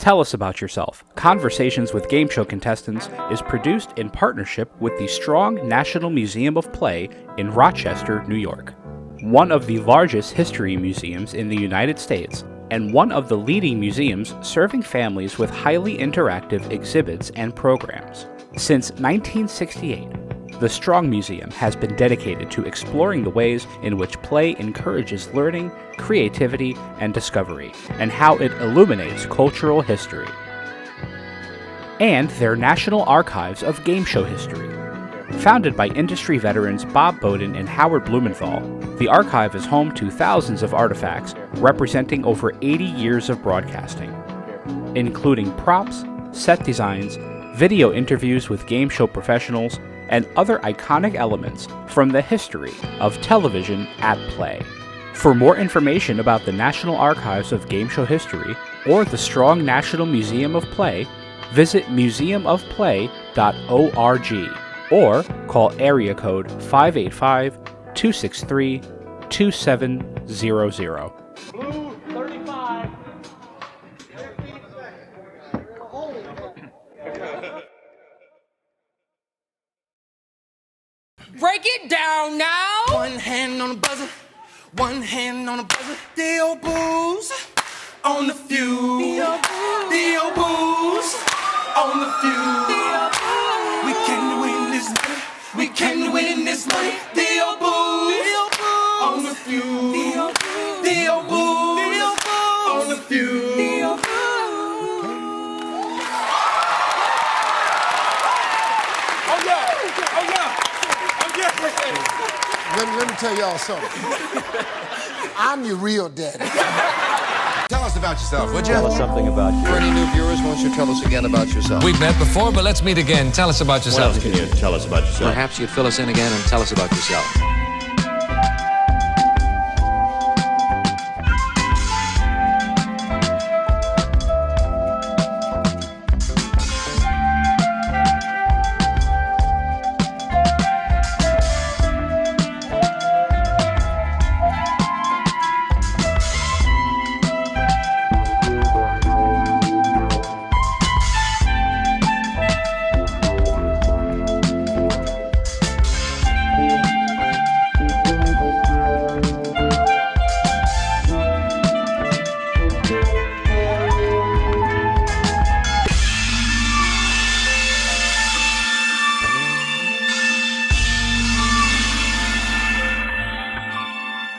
Tell Us About Yourself, Conversations with Game Show Contestants is produced in partnership with the Strong National Museum of Play in Rochester, New York, one of the largest history museums in the United States, and one of the leading museums serving families with highly interactive exhibits and programs. Since 1968, the Strong Museum has been dedicated to exploring the ways in which play encourages learning, creativity, and discovery, and how it illuminates cultural history. And their National Archives of Game Show History. Founded by industry veterans Bob Bowden and Howard Blumenthal, the archive is home to thousands of artifacts representing over 80 years of broadcasting, including props, set designs, video interviews with game show professionals, and other iconic elements from the history of television at play. For more information about the National Archives of Game Show History or the Strong National Museum of Play, visit museumofplay.org or call area code 585-263-2700. Blue 35. Break it down now. One hand on the buzzer, one hand on the buzzer. D.O. Booze on the fuse. D.O. Booze on the fuse. We can win this money. We can win this money. D.O. Booze on the fuse. D.O. Booze on the fuse. Let me tell y'all something. I'm your real daddy. Tell us about yourself, would you? Tell us something about you. For any new viewers, why don't you tell us again about yourself? We've met before, but let's meet again. Tell us about yourself. What else can you tell us about yourself? Perhaps you'd fill us in again and tell us about yourself.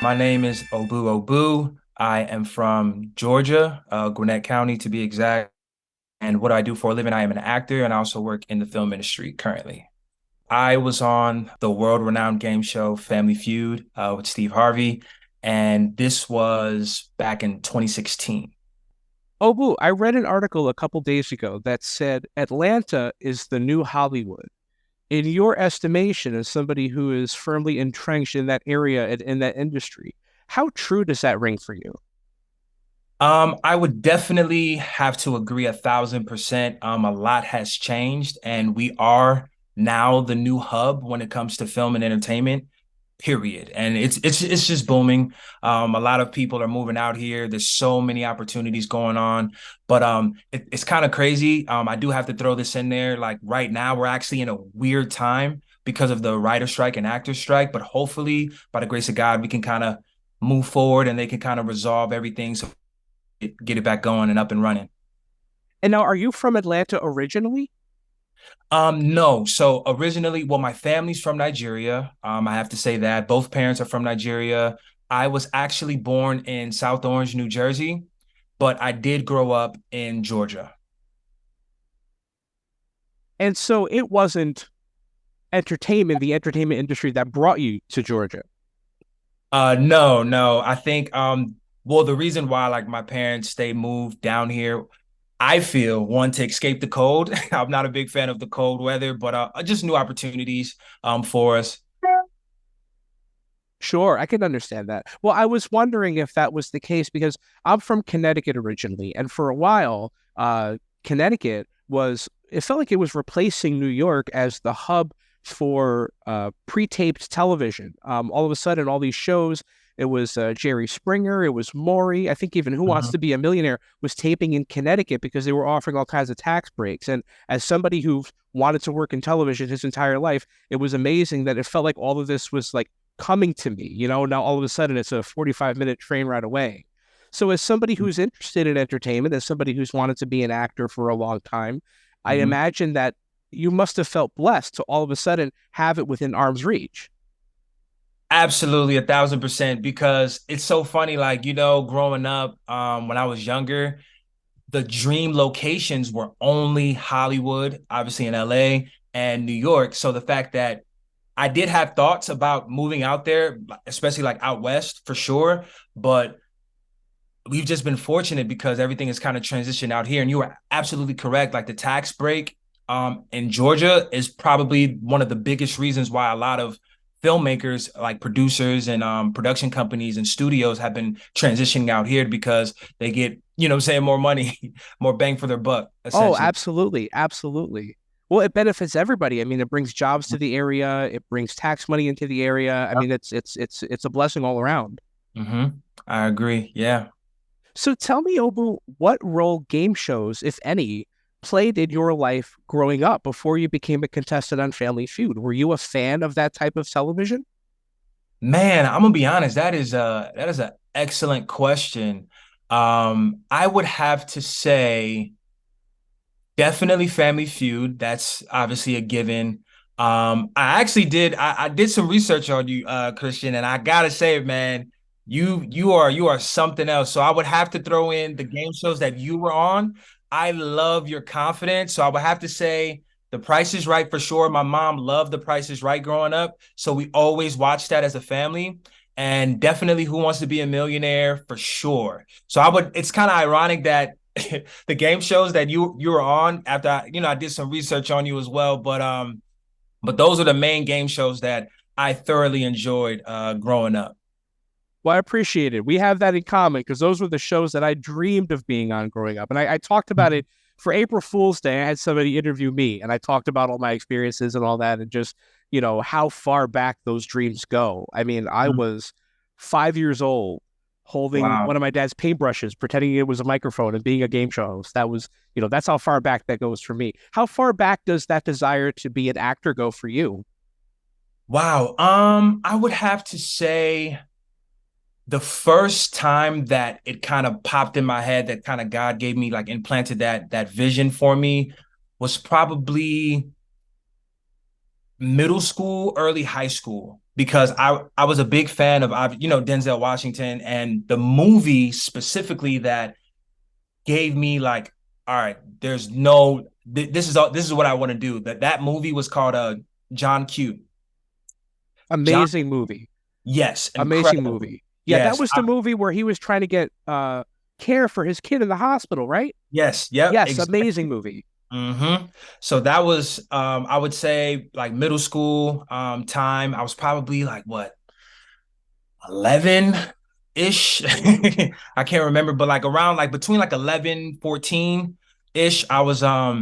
My name is Obu Obu. I am from Georgia, Gwinnett County to be exact. And what I do for a living, I am an actor and I also work in the film industry currently. I was on the world-renowned game show Family Feud with Steve Harvey, and this was back in 2016. Obu, I read an article a couple days ago that said Atlanta is the new Hollywood. In your estimation, as somebody who is firmly entrenched in that area and in that industry, how true does that ring for you? I would definitely have to agree 1,000%. A lot has changed, and we are now the new hub when it comes to film and entertainment, period. And it's just booming. A lot of people are moving out here. There's so many opportunities going on, but it's kind of crazy. I do have to throw this in there. Like right now, we're actually in a weird time because of the writer strike and actor strike, but hopefully by the grace of God, we can kind of move forward and they can kind of resolve everything so get it back going and up and running. And now, are you from Atlanta originally? No. So originally, well, my family's from Nigeria. I have to say that both parents are from Nigeria. I was actually born in South Orange, New Jersey, but I did grow up in Georgia. And so it wasn't the entertainment industry that brought you to Georgia. No. I think, well, the reason why like my parents, they moved down here, I feel, one, to escape the cold. I'm not a big fan of the cold weather, but just new opportunities for us. Sure, I can understand that. Well, I was wondering if that was the case because I'm from Connecticut originally, and for a while, Connecticut it felt like it was replacing New York as the hub for pre-taped television. All of a sudden, all these shows It was Jerry Springer. It was Maury. I think even Who Wants Mhm. to Be a Millionaire was taping in Connecticut because they were offering all kinds of tax breaks. And as somebody who wanted to work in television his entire life, it was amazing that it felt like all of this was like coming to me. Now all of a sudden it's a 45-minute train ride away. So as somebody who's interested in entertainment, as somebody who's wanted to be an actor for a long time, I Mhm. imagine that you must have felt blessed to all of a sudden have it within arm's reach. Absolutely, 1,000%. Because it's so funny, like, growing up, when I was younger, the dream locations were only Hollywood, obviously in LA and New York. So the fact that I did have thoughts about moving out there, especially like out west for sure, but we've just been fortunate because everything is kind of transitioned out here. And you were absolutely correct. Like the tax break in Georgia is probably one of the biggest reasons why a lot of filmmakers, like producers and production companies and studios, have been transitioning out here because they get, more money, more bang for their buck, Oh, essentially. absolutely. Absolutely. Well, it benefits everybody. I mean, it brings jobs to the area. It brings tax money into the area. I mean, it's a blessing all around. Hmm. I agree. Yeah. So tell me, Obu, what role game shows, if any, played in your life growing up before you became a contestant on Family Feud? Were you a fan of that type of television? Man, I'm gonna be honest. That is an excellent question. I would have to say definitely Family Feud. That's obviously a given. I did some research on you, Christian, and I gotta say, man, you are something else. So I would have to throw in the game shows that you were on. I love your confidence. So I would have to say The Price is Right for sure. My mom loved The Price is Right growing up, so we always watched that as a family. And definitely Who Wants to Be a Millionaire for sure. So it's kind of ironic that the game shows that you were on after I did some research on you as well. But those are the main game shows that I thoroughly enjoyed growing up. Well, I appreciate it. We have that in common because those were the shows that I dreamed of being on growing up. And I talked about it for April Fool's Day. I had somebody interview me and I talked about all my experiences and all that and just, how far back those dreams go. I mean, I was 5 years old holding Wow. one of my dad's paintbrushes, pretending it was a microphone and being a game show host. That was, that's how far back that goes for me. How far back does that desire to be an actor go for you? Wow. I would have to say the first time that it kind of popped in my head, that kind of God gave me, like, implanted that vision for me, was probably middle school, early high school, because I was a big fan of Denzel Washington, and the movie specifically that gave me, like, all right, there's no this is what I want to do. That movie was called John Q. John, Amazing movie. yes, Amazing incredible. movie. Yeah, that Yes, was the movie where he was trying to get care for his kid in the hospital, right? yes, yep, Yes, exactly. amazing movie. So that was I would say like middle school time. I was probably like what, 11-ish. I can't remember, but like around, like between like 11, 14-ish. I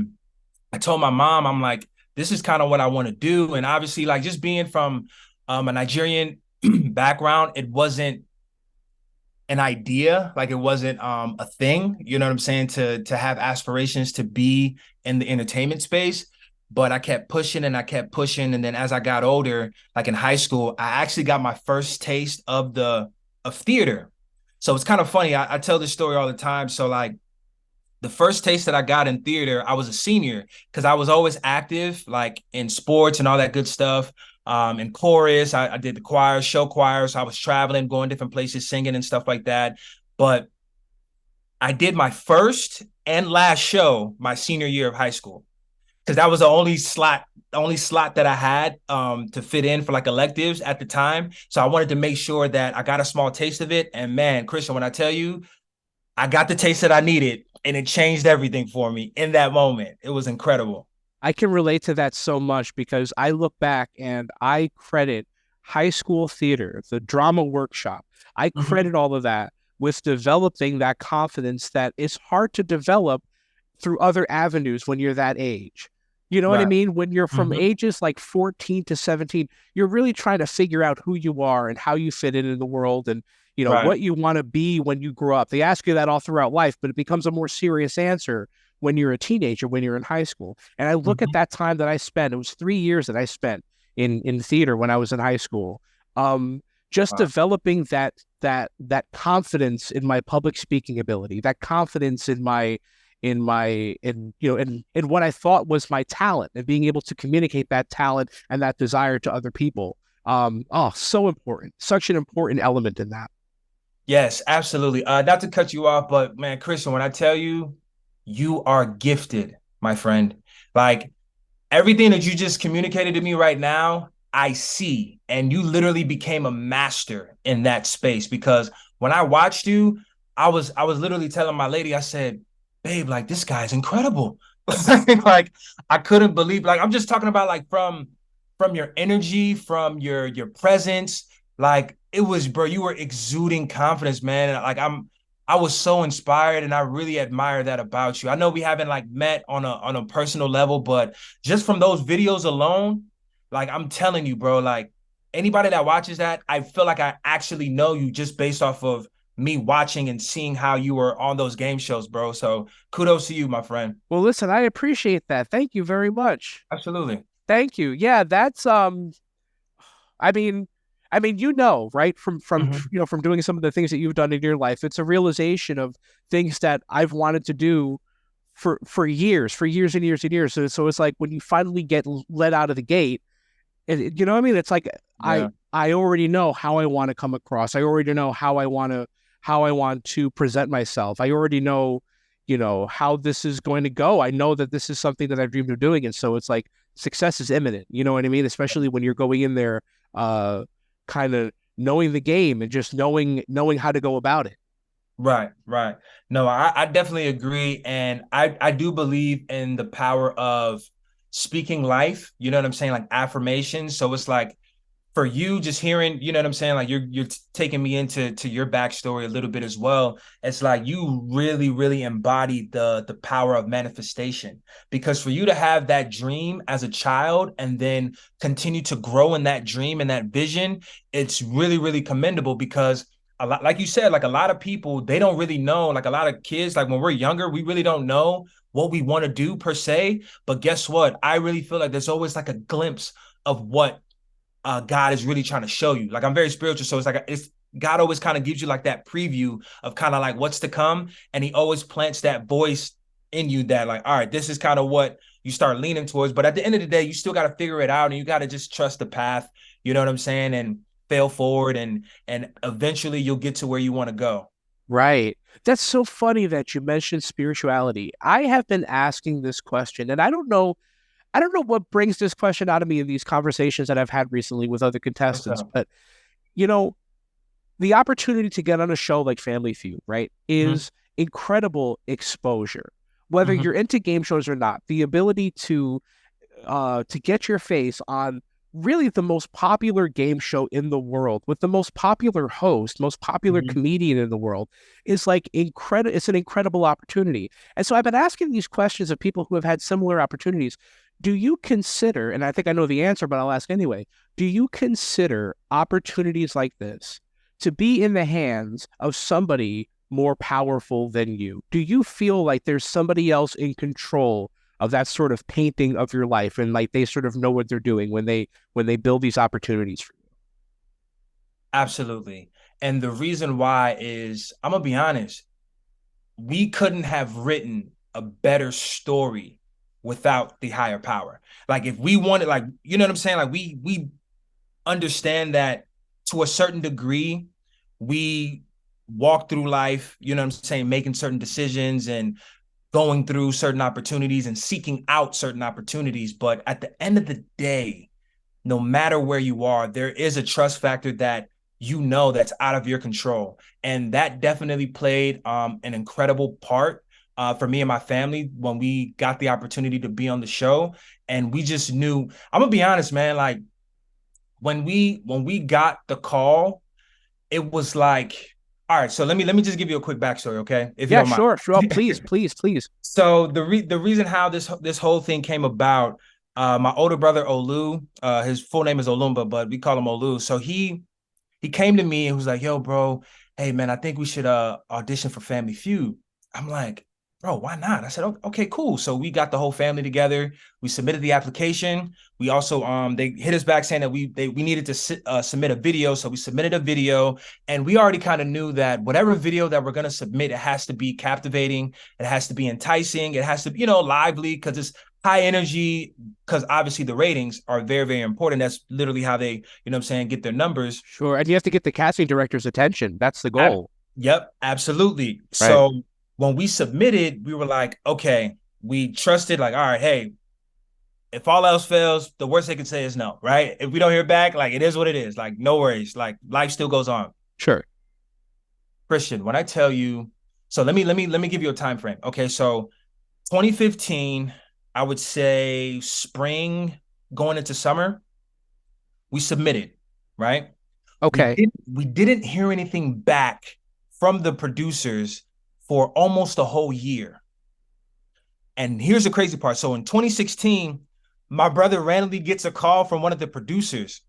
told my mom, I'm like, this is kind of what I want to do. And obviously, like, just being from a Nigerian background, it wasn't an idea, like it wasn't a thing, you know what I'm saying, to have aspirations to be in the entertainment space. But I kept pushing and I kept pushing. And then as I got older, like in high school, I actually got my first taste of theater. So it's kind of funny. I tell this story all the time. So like the first taste that I got in theater, I was a senior, because I was always active, like in sports and all that good stuff. In chorus, I did the choir, show choir. So I was traveling, going different places, singing and stuff like that. But I did my first and last show my senior year of high school, because that was the only slot that I had to fit in for like electives at the time. So I wanted to make sure that I got a small taste of it. And man, Christian, when I tell you, I got the taste that I needed, and it changed everything for me in that moment. It was incredible. I can relate to that so much because I look back and I credit high school theater, the drama workshop. I Mhm. credit all of that with developing that confidence that is hard to develop through other avenues when you're that age. You know what I Right. mean? When you're from Mhm. ages like 14 to 17, you're really trying to figure out who you are and how you fit in the world and, Right. what you want to be when you grow up. They ask you that all throughout life, but it becomes a more serious answer when you're a teenager, when you're in high school. And I look at Mhm. that time that I spent, it was 3 years that I spent in theater when I was in high school. Um, just Wow. developing that confidence in my public speaking ability, that confidence in what I thought was my talent and being able to communicate that talent and that desire to other people. So important. Such an important element in that. Yes, absolutely. Not to cut you off, but man, Christian, when I tell you, you are gifted, my friend. Like everything that you just communicated to me right now, I see. And you literally became a master in that space because when I watched you, I was literally telling my lady, I said, babe, like this guy's incredible. Like I couldn't believe, like I'm just talking about like from your energy, from your presence, like it was, bro, you were exuding confidence, man. And like I was so inspired and I really admire that about you. I know we haven't like met on a personal level, but just from those videos alone, like I'm telling you, bro, like anybody that watches that, I feel like I actually know you just based off of me watching and seeing how you were on those game shows, bro. So kudos to you, my friend. Well, listen, I appreciate that. Thank you very much. Absolutely. Thank you. Yeah, that's I mean, right? Mhm. From doing some of the things that you've done in your life, it's a realization of things that I've wanted to do for years and years and years. So it's like when you finally get let out of the gate, you know what I mean? It's like Yeah. I already know how I want to come across. I already know how I want to present myself. I already know, how this is going to go. I know that this is something that I've dreamed of doing. And so it's like success is imminent. You know what I mean? Especially when you're going in there kind of knowing the game and just knowing how to go about it. Right, right. No, I definitely agree. And I do believe in the power of speaking life, you know what I'm saying? Like affirmations. So it's like for you just hearing, you know what I'm saying? Like you're taking me into your backstory a little bit as well. It's like you really, really embody the power of manifestation. Because for you to have that dream as a child and then continue to grow in that dream and that vision, it's really, really commendable because a lot, like you said, like a lot of people, they don't really know, like a lot of kids, like when we're younger, we really don't know what we want to do per se. But guess what? I really feel like there's always like a glimpse of what God is really trying to show you. Like I'm very spiritual, so it's like it's God always kind of gives you like that preview of kind of like what's to come, and He always plants that voice in you that like, all right, this is kind of what you start leaning towards. But at the end of the day, you still got to figure it out, and you got to just trust the path. You know what I'm saying? And fail forward, and eventually you'll get to where you want to go. Right. That's so funny that you mentioned spirituality. I have been asking this question, and I don't know what brings this question out of me in these conversations that I've had recently with other What's contestants, up? but you know, the opportunity to get on a show like Family Feud, right, Mm-hmm. is incredible exposure. Whether Mm-hmm. you're into game shows or not, the ability to get your face on really the most popular game show in the world with the most popular host, most popular Mm-hmm. comedian in the world is like incredible. It's an incredible opportunity. And so I've been asking these questions of people who have had similar opportunities. Do you consider, and I think I know the answer, but I'll ask anyway, do you consider opportunities like this to be in the hands of somebody more powerful than you? Do you feel like there's somebody else in control of that sort of painting of your life and like they sort of know what they're doing when they build these opportunities for you? Absolutely. And the reason why is I'm gonna be honest, we couldn't have written a better story without the higher power. Like if we wanted, like, you know what I'm saying? Like we understand that to a certain degree, we walk through life, you know what I'm saying, making certain decisions and going through certain opportunities and seeking out certain opportunities. But at the end of the day, no matter where you are, there is a trust factor that you know that's out of your control. And that definitely played an incredible part for me and my family when we got the opportunity to be on the show. And we just knew, I'm gonna be honest, man, like when we got the call, it was like, All right, so let me just give you a quick backstory, okay? If you Yeah, don't mind. sure. Sure. Please, please, please. So the reason how this whole thing came about, my older brother Olu, his full name is Olumba, but we call him Olu. So he came to me and was like, "Yo, bro, hey man, I think we should audition for Family Feud." I'm like, "Bro, why not?" I said, "Okay, cool." So we got the whole family together. We submitted the application. We also they hit us back saying that we needed to submit a video. So we submitted a video, and we already kind of knew that whatever video that we're gonna submit, it has to be captivating, it has to be enticing, it has to be, lively, because it's high energy, because obviously the ratings are very, very important. That's literally how they, what I'm saying, get their numbers. Sure. And you have to get the casting director's attention. That's the goal. Yep, absolutely. Right. So when we submitted, we were like, okay, we trusted, like, all right, hey, if all else fails, the worst they can say is no, right? If we don't hear back, like, it is what it is. Like, no worries. Like, life still goes on. Sure. Christian, when I tell you, so let me give you a time frame. Okay, so 2015, I would say spring going into summer, we submitted, right? Okay. We didn't hear anything back from the producers for almost a whole year. And here's the crazy part. So in 2016, my brother randomly gets a call from one of the producers.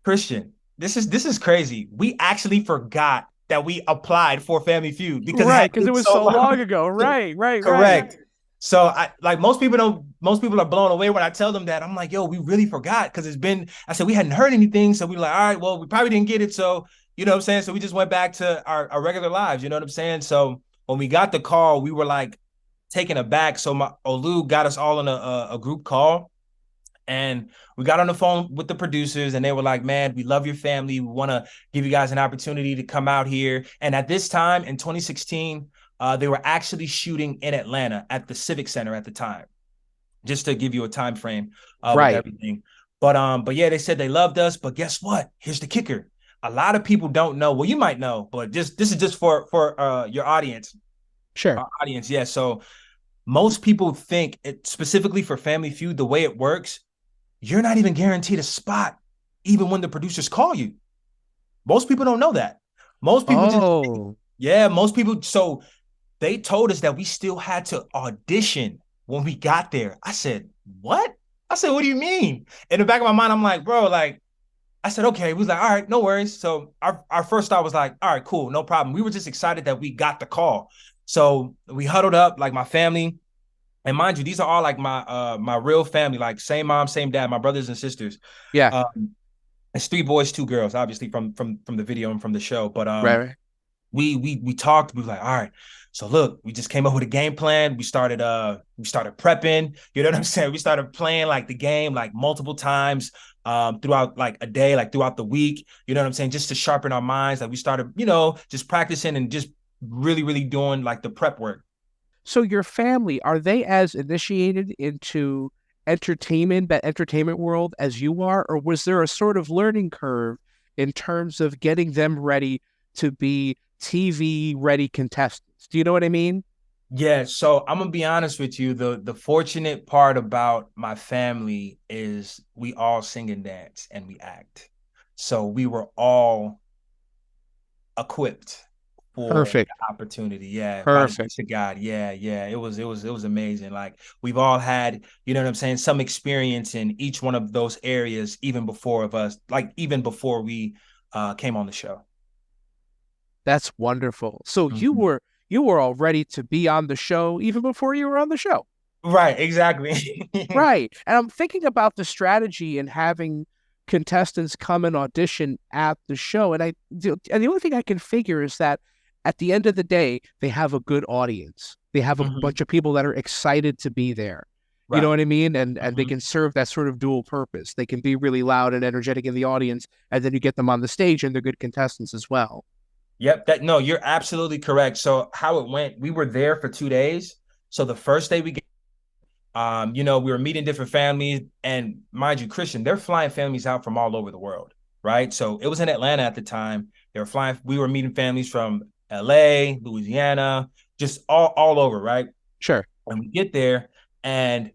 Christian, this is crazy. We actually forgot that we applied for Family Feud because it was so long ago. Right. Correct. So most people are blown away when I tell them that. I'm like, yo, we really forgot, because I said we hadn't heard anything. So we were like, all right, well, we probably didn't get it. So, you know what I'm saying? So we just went back to our regular lives, you know what I'm saying? So when we got the call, we were like taken aback. So Olu got us all in a group call, and we got on the phone with the producers, and they were like, man, we love your family. We want to give you guys an opportunity to come out here. And at this time in 2016, they were actually shooting in Atlanta at the Civic Center at the time, just to give you a time frame with everything. But yeah, they said they loved us. But guess what? Here's the kicker. A lot of people don't know. Well, you might know, but this is just for your audience. Sure. Our audience, yeah. So most people think it, specifically for Family Feud, the way it works, you're not even guaranteed a spot, even when the producers call you. Most people don't know that. Most people most people. So they told us that we still had to audition when we got there. I said, what? I said, what do you mean? In the back of my mind, I'm like, bro, like, I said, okay. We was like, all right, no worries. So our first thought was like, all right, cool, no problem. We were just excited that we got the call. So we huddled up, like my family. And mind you, these are all like my real family, like same mom, same dad, my brothers and sisters. Yeah. It's 3 boys, 2 girls, obviously from the video and from the show. But right. We talked. We were like, all right. So look, we just came up with a game plan. We started prepping. You know what I'm saying? We started playing like the game like multiple times throughout like a day, like throughout the week. You know what I'm saying? Just to sharpen our minds. Like we started, just practicing and just really, really doing like the prep work. So your family, are they as initiated into that entertainment world as you are, or was there a sort of learning curve in terms of getting them ready to be TV ready contestants? Do you know what I mean? Yeah, so I'm gonna be honest with you. The fortunate part about my family is we all sing and dance and we act. So we were all equipped for Perfect. the opportunity. Yeah. Perfect. By the grace of God. Yeah. It was amazing. Like we've all had, you know what I'm saying, some experience in each one of those areas, even before we came on the show. That's wonderful. So you were all ready to be on the show even before you were on the show. Right, exactly. Right. And I'm thinking about the strategy in having contestants come and audition at the show. And the only thing I can figure is that at the end of the day, they have a good audience. They have a bunch of people that are excited to be there. Right. You know what I mean? And they can serve that sort of dual purpose. They can be really loud and energetic in the audience, and then you get them on the stage and they're good contestants as well. Yep. You're absolutely correct. So how it went, we were there for 2 days. So the first day we we were meeting different families, and mind you, Christian, they're flying families out from all over the world, right? So it was in Atlanta at the time. We were meeting families from LA, Louisiana, just all over, right? Sure. And we get there, and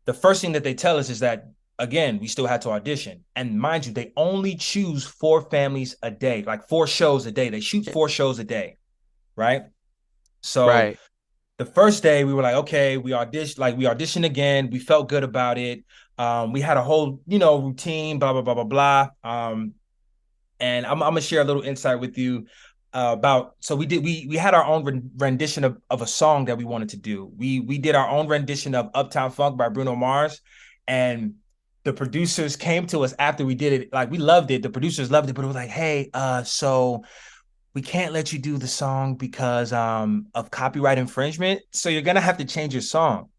the first thing that they tell us is that again, we still had to audition. And mind you, they only choose 4 families a day, like 4 shows a day. They shoot 4 shows a day, right? So Right. the first day we were like, okay, we auditioned again. We felt good about it. We had a whole, routine, blah, blah, blah, blah, blah. And I'm gonna share a little insight with you about. So we had our own rendition of a song that we wanted to do. We did our own rendition of Uptown Funk by Bruno Mars, and the producers came to us after we did it. Like, we loved it. The producers loved it, but it was like, hey, so we can't let you do the song because of copyright infringement. So you're gonna have to change your song.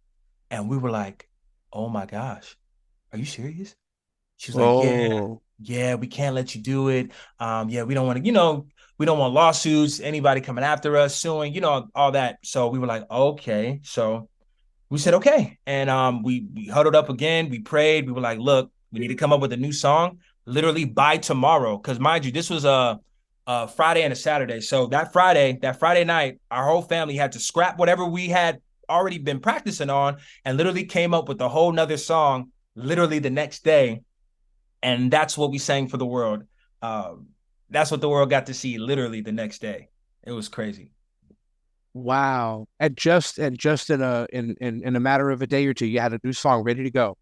And we were like, oh my gosh, are you serious? She was like, Oh, yeah, we can't let you do it. Yeah, we don't want to, we don't want lawsuits, anybody coming after us, suing, all that. So we were like, okay. So we said, okay. And we huddled up again. We prayed. We were like, look, we need to come up with a new song literally by tomorrow. Because mind you, this was a Friday and a Saturday. So that Friday night, our whole family had to scrap whatever we had already been practicing on and literally came up with a whole nother song literally the next day. And that's what we sang for the world. That's what the world got to see literally the next day. It was crazy. wow. And just in a matter of a day or two, you had a new song ready to go.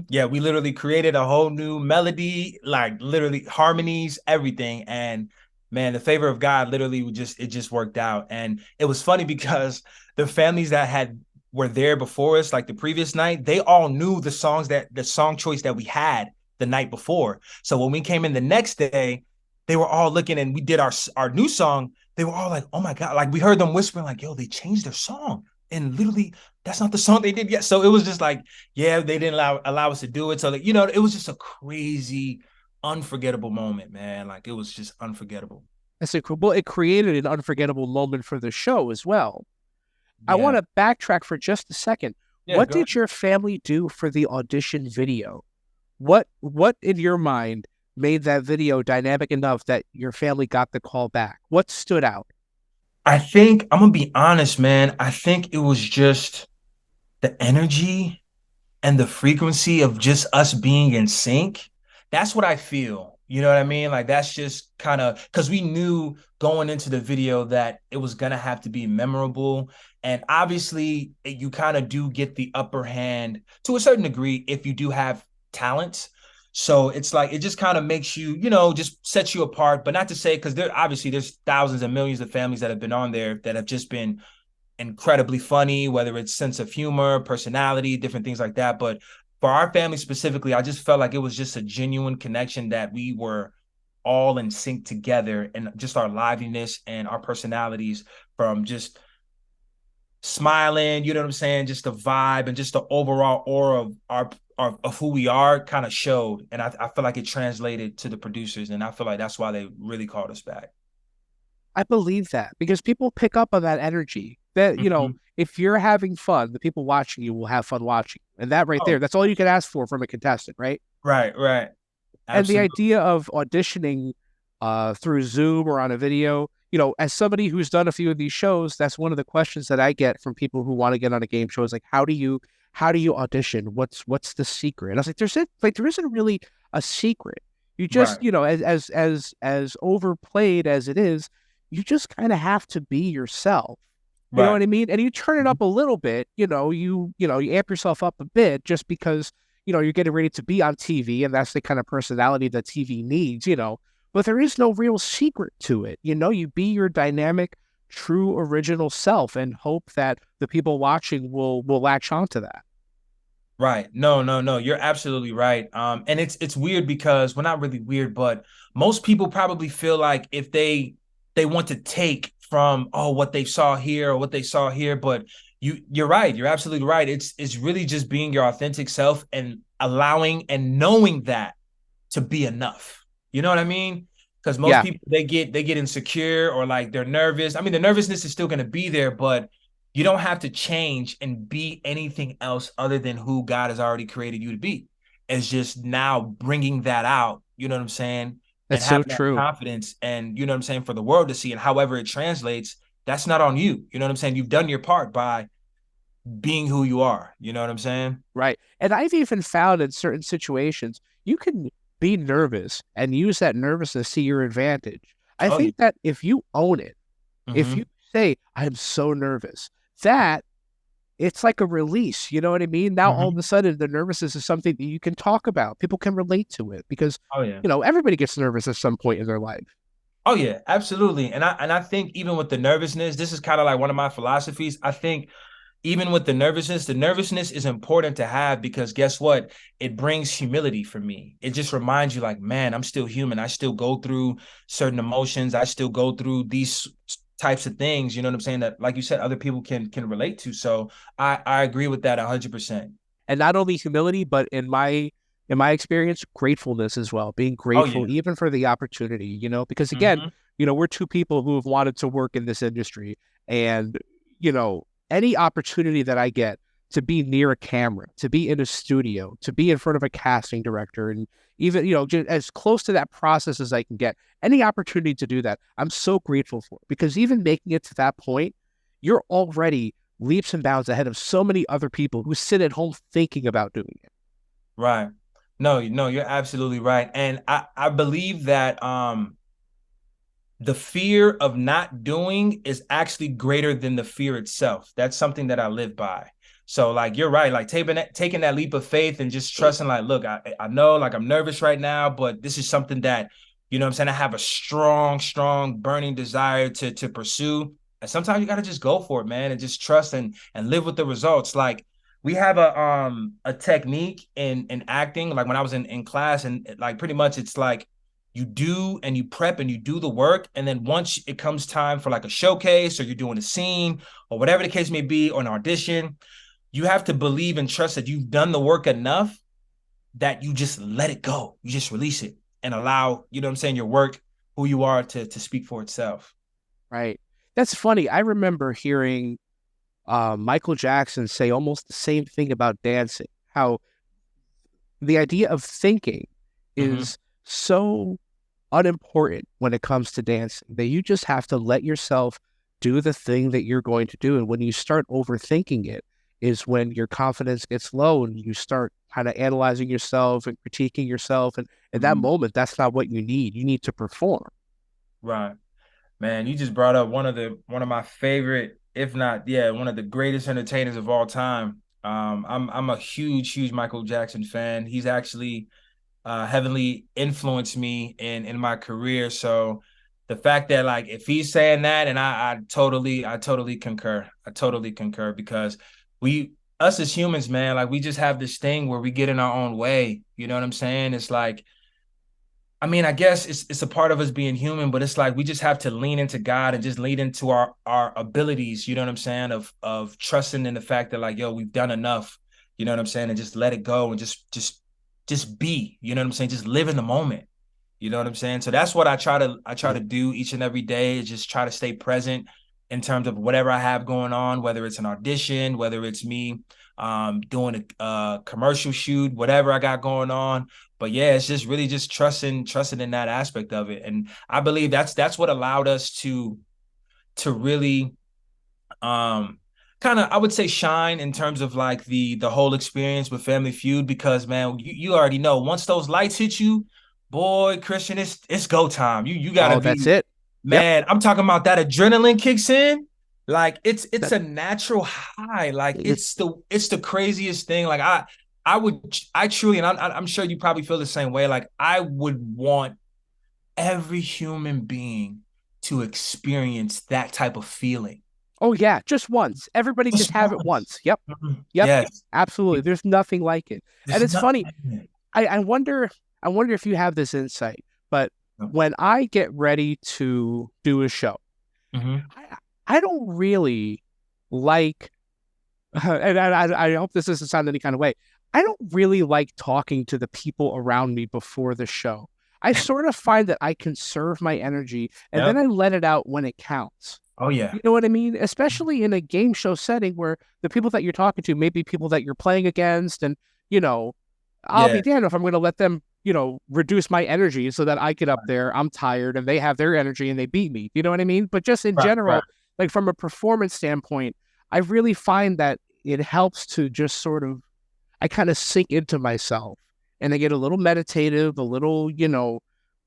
Yeah, we literally created a whole new melody, like literally harmonies, everything. And man, the favor of God literally it just worked out. And it was funny because the families that were there before us, like the previous night, they all knew the song choice that we had the night before. So when we came in the next day, they were all looking and we did our new song. They were all like, oh my God, like we heard them whispering, like, yo, they changed their song. And literally, that's not the song they did yet. So it was just like, yeah, they didn't allow us to do it. So, like, it was just a crazy, unforgettable moment, man. Like, it was just unforgettable. That's incredible. It created an unforgettable moment for the show as well. I Yeah. want to backtrack for just a second. Yeah, What go did ahead. your family do for the audition video? What in your mind made that video dynamic enough that your family got the call back? What stood out? I think I'm gonna be honest, man. I think it was just the energy and the frequency of just us being in sync. That's what I feel. You know what I mean? Like, that's just kind of because we knew going into the video that it was gonna have to be memorable. And obviously, you kind of do get the upper hand to a certain degree if you do have talents. So it's like it just kind of makes you, just sets you apart. But not to say, because there's thousands and millions of families that have been on there that have just been incredibly funny, whether it's sense of humor, personality, different things like that. But for our family specifically, I just felt like it was just a genuine connection that we were all in sync together, and just our liveliness and our personalities, from just smiling, you know what I'm saying? Just the vibe and just the overall aura of of who we are kind of showed. And I feel like it translated to the producers. And I feel like that's why they really called us back. I believe that because people pick up on that energy that, Mhm. if you're having fun, the people watching you will have fun watching. And that right Oh, there, that's all you can ask for from a contestant, right? right, right. And the Absolutely. idea of auditioning through Zoom or on a video, as somebody who's done a few of these shows, that's one of the questions that I get from people who want to get on a game show is like, how do you audition? What's the secret? And I was like, there isn't really a secret. You just, Right, as overplayed as it is, you just kind of have to be yourself. You know right. what I mean? And you turn it up a little bit, you amp yourself up a bit just because, you're getting ready to be on TV and that's the kind of personality that TV needs. But there is no real secret to it. You be your dynamic, true original self and hope that the people watching will latch onto that. Right. No, no, no. You're absolutely right. And it's weird because, well, not really weird, but most people probably feel like if they want to take from, oh, what they saw here or what they saw here, but you're right. You're absolutely right. It's really just being your authentic self and allowing and knowing that to be enough. You know what I mean? Because most Yeah, people, they get insecure or like they're nervous. I mean, the nervousness is still going to be there, but you don't have to change and be anything else other than who God has already created you to be. It's just now bringing that out, you know what I'm saying? And that's so having that true. confidence, and you know what I'm saying, for the world to see, and however it translates, that's not on you. You know what I'm saying? You've done your part by being who you are. You know what I'm saying? Right. And I've even found in certain situations, you can be nervous and use that nervousness to your advantage. I Oh yeah. think that if you own it, if Hmm. you say, I'm so nervous, that it's like a release. You know what I mean? Now, all of Hmm. a sudden, the nervousness is something that you can talk about. People can relate to it because, Oh yeah. everybody gets nervous at some point in their life. Oh yeah, absolutely. And I think even with the nervousness, this is kind of like one of my philosophies. I think even with the nervousness is important to have because guess what? It brings humility for me. It just reminds you, like, man, I'm still human. I still go through certain emotions. I still go through these types of things. You know what I'm saying? That, like you said, other people can relate to. So I agree with that 100%. And not only humility, but in my experience, gratefulness as well. Being Oh grateful yeah. even for the opportunity, because again, Hmm. we're two people who have wanted to work in this industry, and any opportunity that I get to be near a camera, to be in a studio, to be in front of a casting director, and even just as close to that process as I can get, any opportunity to do that, I'm so grateful for, because even making it to that point, you're already leaps and bounds ahead of so many other people who sit at home thinking about doing it. Right. No, no, you're absolutely right. And I believe that the fear of not doing is actually greater than the fear itself. That's something that I live by. So like you're right, like taking that leap of faith and just trusting, like, look, I know like I'm nervous right now, but this is something that, you know what I'm saying, I have a strong burning desire to pursue. And sometimes you gotta just go for it, man, and just trust and live with the results. Like we have a technique in acting, like when I was in class, and like pretty much it's like you do and you prep and you do the work, and then once it comes time for like a showcase or you're doing a scene or whatever the case may be, or an audition, you have to believe and trust that you've done the work enough that you just let it go, you just release it and allow, you know what I'm saying, your work, who you are, to speak for itself. Right. That's funny. I remember hearing Michael Jackson say almost the same thing about dancing, how the idea of thinking Mm-hmm. is so unimportant when it comes to dancing, that you just have to let yourself do the thing that you're going to do. And when you start overthinking it, is when your confidence gets low and you start kind of analyzing yourself and critiquing yourself. And at that Mm-hmm. moment, that's not what you need. You need to perform. Right. Man, you just brought up one of my favorite, if not, yeah, one of the greatest entertainers of all time. I'm a huge Michael Jackson fan. He's actually heavily influenced me in my career. So the fact that, like, if he's saying that, and I totally concur. I totally concur because we us as humans, man, like we just have this thing where we get in our own way. You know what I'm saying? It's like, I mean, I guess it's a part of us being human, but it's like we just have to lean into God and just lean into our abilities, you know what I'm saying, of trusting in the fact that, like, yo, we've done enough, you know what I'm saying, and just let it go and just be, you know what I'm saying, just live in the moment. You know what I'm saying? So that's what I try to do each and every day, is just try to stay present in terms of whatever I have going on, whether it's an audition, whether it's me doing a commercial shoot, whatever I got going on. But yeah, it's just really just trusting in that aspect of it. And I believe that's what allowed us to really kind of, I would say, shine in terms of like the whole experience with Family Feud, because man, you already know, once those lights hit you, boy, Christian, it's go time. You gotta Oh, that's be, it. Yep. man, I'm talking about that adrenaline kicks in. Like it's That a natural high. Like it, it's the craziest thing. Like I truly, and I'm sure you probably feel the same way. Like I would want every human being to experience that type of feeling. oh yeah, just once. Everybody just Just have it once. once. Yep. Mhm. Yep. Yes. Absolutely. There's nothing like it. And There's it's funny. nothing. I wonder if you have this insight, but when I get ready to do a show, Mm-hmm. I don't really like, and I hope this doesn't sound any kind of way. I don't really like talking to the people around me before the show. I sort of find that I conserve my energy and then Yep. I let it out when it counts. Oh yeah. You know what I mean? Especially in a game show setting where the people that you're talking to may be people that you're playing against. And, you know, I'll be Yeah. damned if I'm going to let them, reduce my energy so that I get up there, I'm tired, and they have their energy and they beat me. You know what I mean? But just in Right. Right. general, like from a performance standpoint, I really find that it helps to just sort of, I kind of sink into myself and I get a little meditative, a little,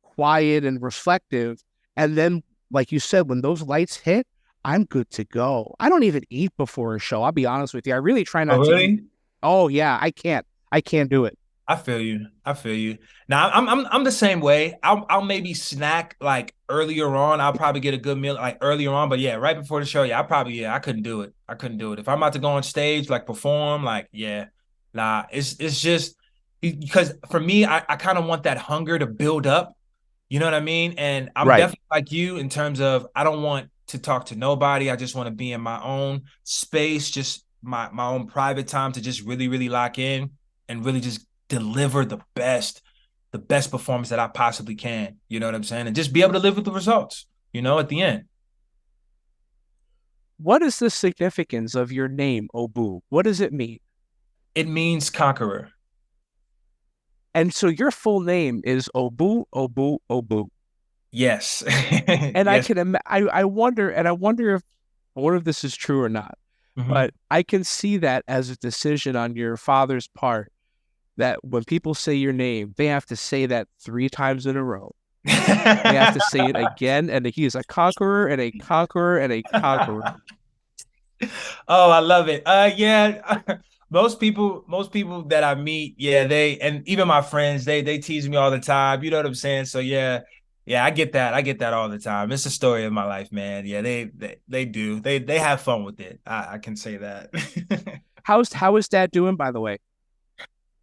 quiet and reflective. And then, like you said, when those lights hit, I'm good to go. I don't even eat before a show. I'll be honest with you. I really try Oh, not to eat. really? Oh yeah, I can't. I can't do it. I feel you. I feel you. Now I'm the same way. I'll maybe snack like earlier on. I'll probably get a good meal like earlier on. But yeah, right before the show, I couldn't do it. I couldn't do it. If I'm about to go on stage, like perform, like yeah, nah. It's just because for me, I kind of want that hunger to build up. You know what I mean? And I'm Right. definitely like you in terms of I don't want to talk to nobody. I just want to be in my own space, just my own private time to just really, really lock in and really just deliver the best performance that I possibly can. You know what I'm saying? And just be able to live with the results, at the end. What is the significance of your name, Obu? What does it mean? It means conqueror. And so your full name is Obu, Obu, Obu. Yes. And Yes. I wonder, I wonder if this is true or not, Mhm. but I can see that as a decision on your father's part that when people say your name, they have to say that 3 times in a row. They have to say it again, and he is a conqueror and a conqueror and a conqueror. Oh, I love it. Yeah. Most people that I meet, yeah, and even my friends, they tease me all the time. You know what I'm saying? So yeah, yeah, I get that. I get that all the time. It's a story of my life, man. Yeah, they do. They have fun with it. I can say that. How is Dad doing, by the way?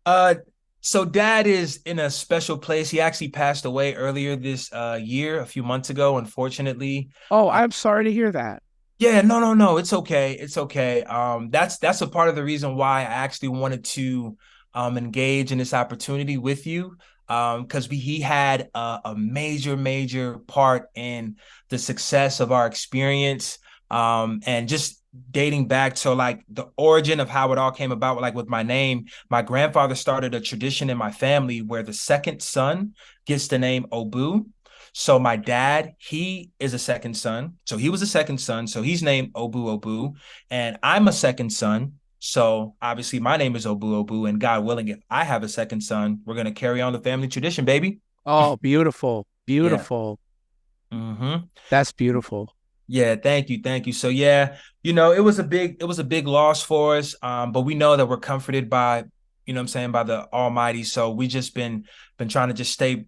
Uh, so dad is in a special place. He actually passed away earlier this year, a few months ago, unfortunately. Oh, I'm sorry to hear that. Yeah, no. It's okay. It's okay. That's a part of the reason why I actually wanted to engage in this opportunity with you. Because he had a major part in the success of our experience. And just dating back to like the origin of how it all came about, like with my name, my grandfather started a tradition in my family where the second son gets the name Obu. So my dad, he is a second son. So he was a second son. So he's named Obu Obu. And I'm a second son. So obviously my name is Obu Obu. And God willing, if I have a second son, we're gonna carry on the family tradition, baby. Oh, beautiful. Yeah. Beautiful. Mm-hmm. That's beautiful. Yeah, thank you. So yeah, it was a big loss for us. But we know that we're comforted by, what I'm saying, by the Almighty. So we just been trying to just stay,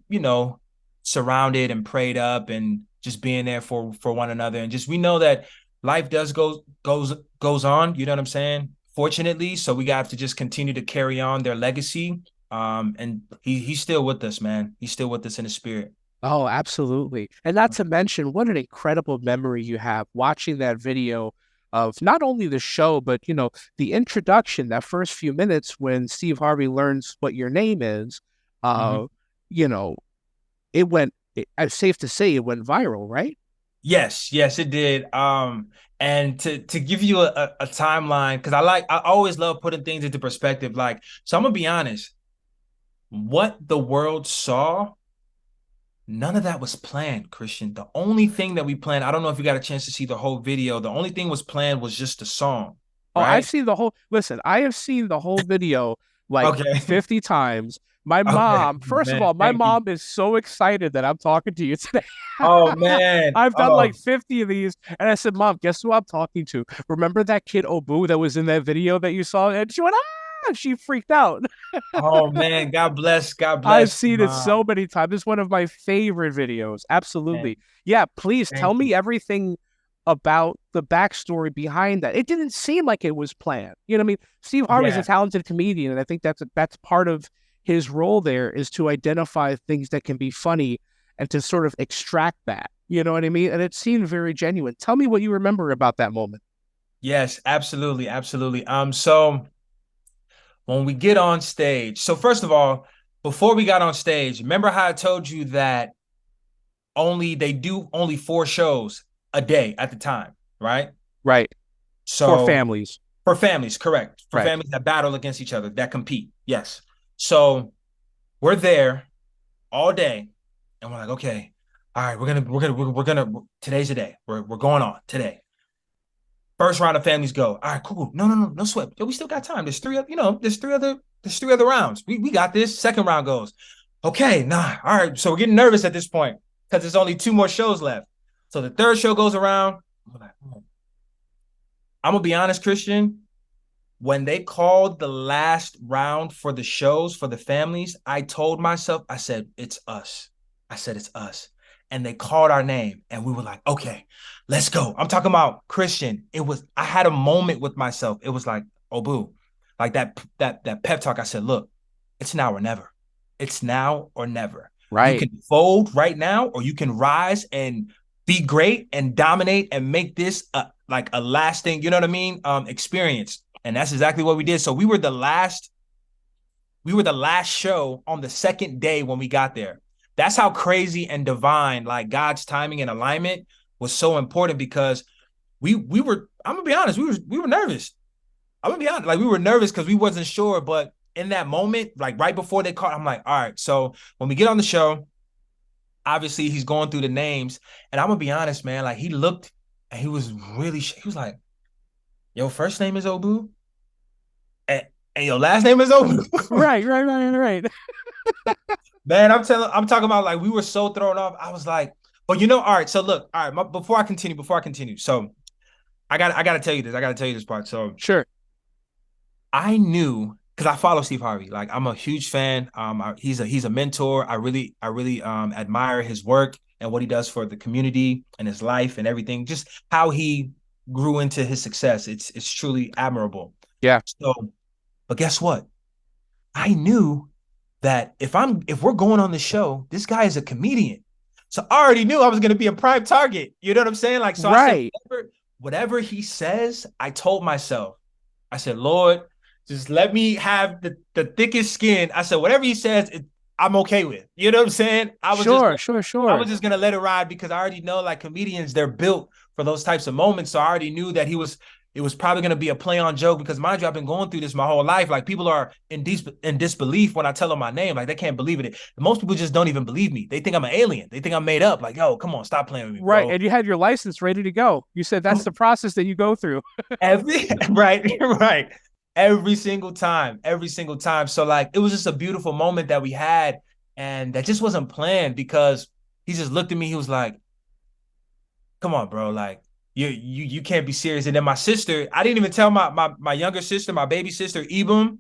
surrounded and prayed up and just being there for one another. And just we know that life does goes on, you know what I'm saying? Fortunately. So we got to just continue to carry on their legacy. And he's still with us, man. He's still with us in the spirit. Oh, absolutely. And not to mention, what an incredible memory you have watching that video of not only the show, but, the introduction, that first few minutes when Steve Harvey learns what your name is, Mhm. you know, it's safe to say it went viral, right? Yes, it did. And to give you a timeline, because I always love putting things into perspective. Like, so I'm gonna be honest, what the world saw, none of that was planned, Christian. The only thing that we planned, I don't know if you got a chance to see the whole video. The only thing was planned was just the song, Oh, right? listen, I have seen the whole video like Okay. 50 times. My Okay, mom, first of man. all, my Thank you. mom is so excited that I'm talking to you today. Oh man. I've done Oh, like 50 of these. And I said, Mom, guess who I'm talking to? Remember that kid Obu that was in that video that you saw? And she went, ah, she freaked out. oh man. God I've bless, seen it mom. so many times. It's one of my favorite videos. Man, Absolutely. Yeah, please tell thank you. me everything about the backstory behind that. It didn't seem like it was planned. You know what I mean? Steve Harvey's a Yeah. talented comedian, and I think that's part of his role there is to identify things that can be funny and to sort of extract that. You know what I mean? And it seemed very genuine. Tell me what you remember about that moment. Yes, absolutely, absolutely. So when we get on stage, so first of all, before we got on stage, remember how I told you that they do only 4 shows a day at the time, right? Right. For So families. for families, correct. For Right. families that battle against each other, that compete. Yes. So we're there all day, and we're like, okay, all right, we're gonna today's the day. We're going on today. First round of families go. All right, cool. No sweat. Yo, we still got time. There's three other rounds. We got this. Second round goes. Okay, nah. All right. So we're getting nervous at this point because there's only 2 more shows left. So the third show goes around. I'm gonna be honest, Christian. When they called the last round for the shows for the families, I told myself, I said, it's us. I said, it's us. And they called our name and we were like, okay, let's go. I'm talking about Christian. I had a moment with myself. It was like, oh, boo. Like that pep talk. I said, look, it's now or never. It's now or never. Right. You can fold right now, or you can rise and be great and dominate and make this like a lasting, you know what I mean? Experience. And that's exactly what we did. So we were the last show on the second day when we got there. That's how crazy and divine, like God's timing and alignment was so important, because we were, I'm gonna be honest, we were nervous. I'm gonna be honest, like we were nervous because we wasn't sure, but in that moment, like right before they called, I'm like, all right. So when we get on the show, obviously he's going through the names, and I'm gonna be honest, man, like he looked and he was like, your first name is Obu, and your last name is Obu. Right. Man, I'm talking about, like, we were so thrown off. I was like, but all right. So look, all right. Before I continue. So I gotta tell you this part. So Sure. I knew, because I follow Steve Harvey. Like, I'm a huge fan. He's a mentor. I really admire his work and what he does for the community and his life and everything. Just how he grew into his success. It's truly admirable. Yeah. So, but guess what? I knew that if we're going on the show, this guy is a comedian. So I already knew I was going to be a prime target. You know what I'm saying? Like, so right. I said, whatever he says, I told myself, I said, Lord, just let me have the thickest skin. I said, whatever he says, I'm okay with. You know what I'm saying? Sure. I was just going to let it ride, because I already know, like, comedians, they're built for those types of moments. So I already knew that it was probably going to be a play on joke, because, mind you, I've been going through this my whole life. Like, people are in disbelief when I tell them my name. Like, they can't believe it. Most people just don't even believe me. They think I'm an alien. They think I'm made up. Like, yo, come on, stop playing with me, bro. Right, and you had your license ready to go. You said that's the process that you go through. Right. Every single time. So, like, it was just a beautiful moment that we had, and that just wasn't planned, because he just looked at me. He was like, come on, bro. Like, you can't be serious. And then my sister, I didn't even tell my younger sister, my baby sister, Ibum.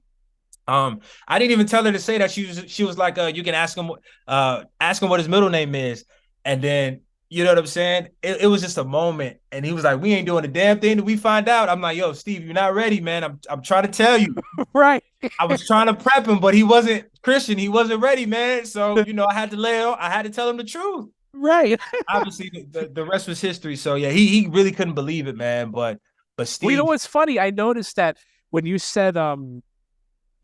I didn't even tell her to say that. She was like, you can ask him what his middle name is. And then, you know what I'm saying? It was just a moment. And he was like, we ain't doing a damn thing till we find out. I'm like, yo, Steve, you're not ready, man. I'm trying to tell you. Right. I was trying to prep him, but he wasn't Christian. He wasn't ready, man. So, I had to tell him the truth. Right. Obviously, the rest was history. So yeah, he really couldn't believe it, man. But Steve, well, you know what's funny? I noticed that when you said you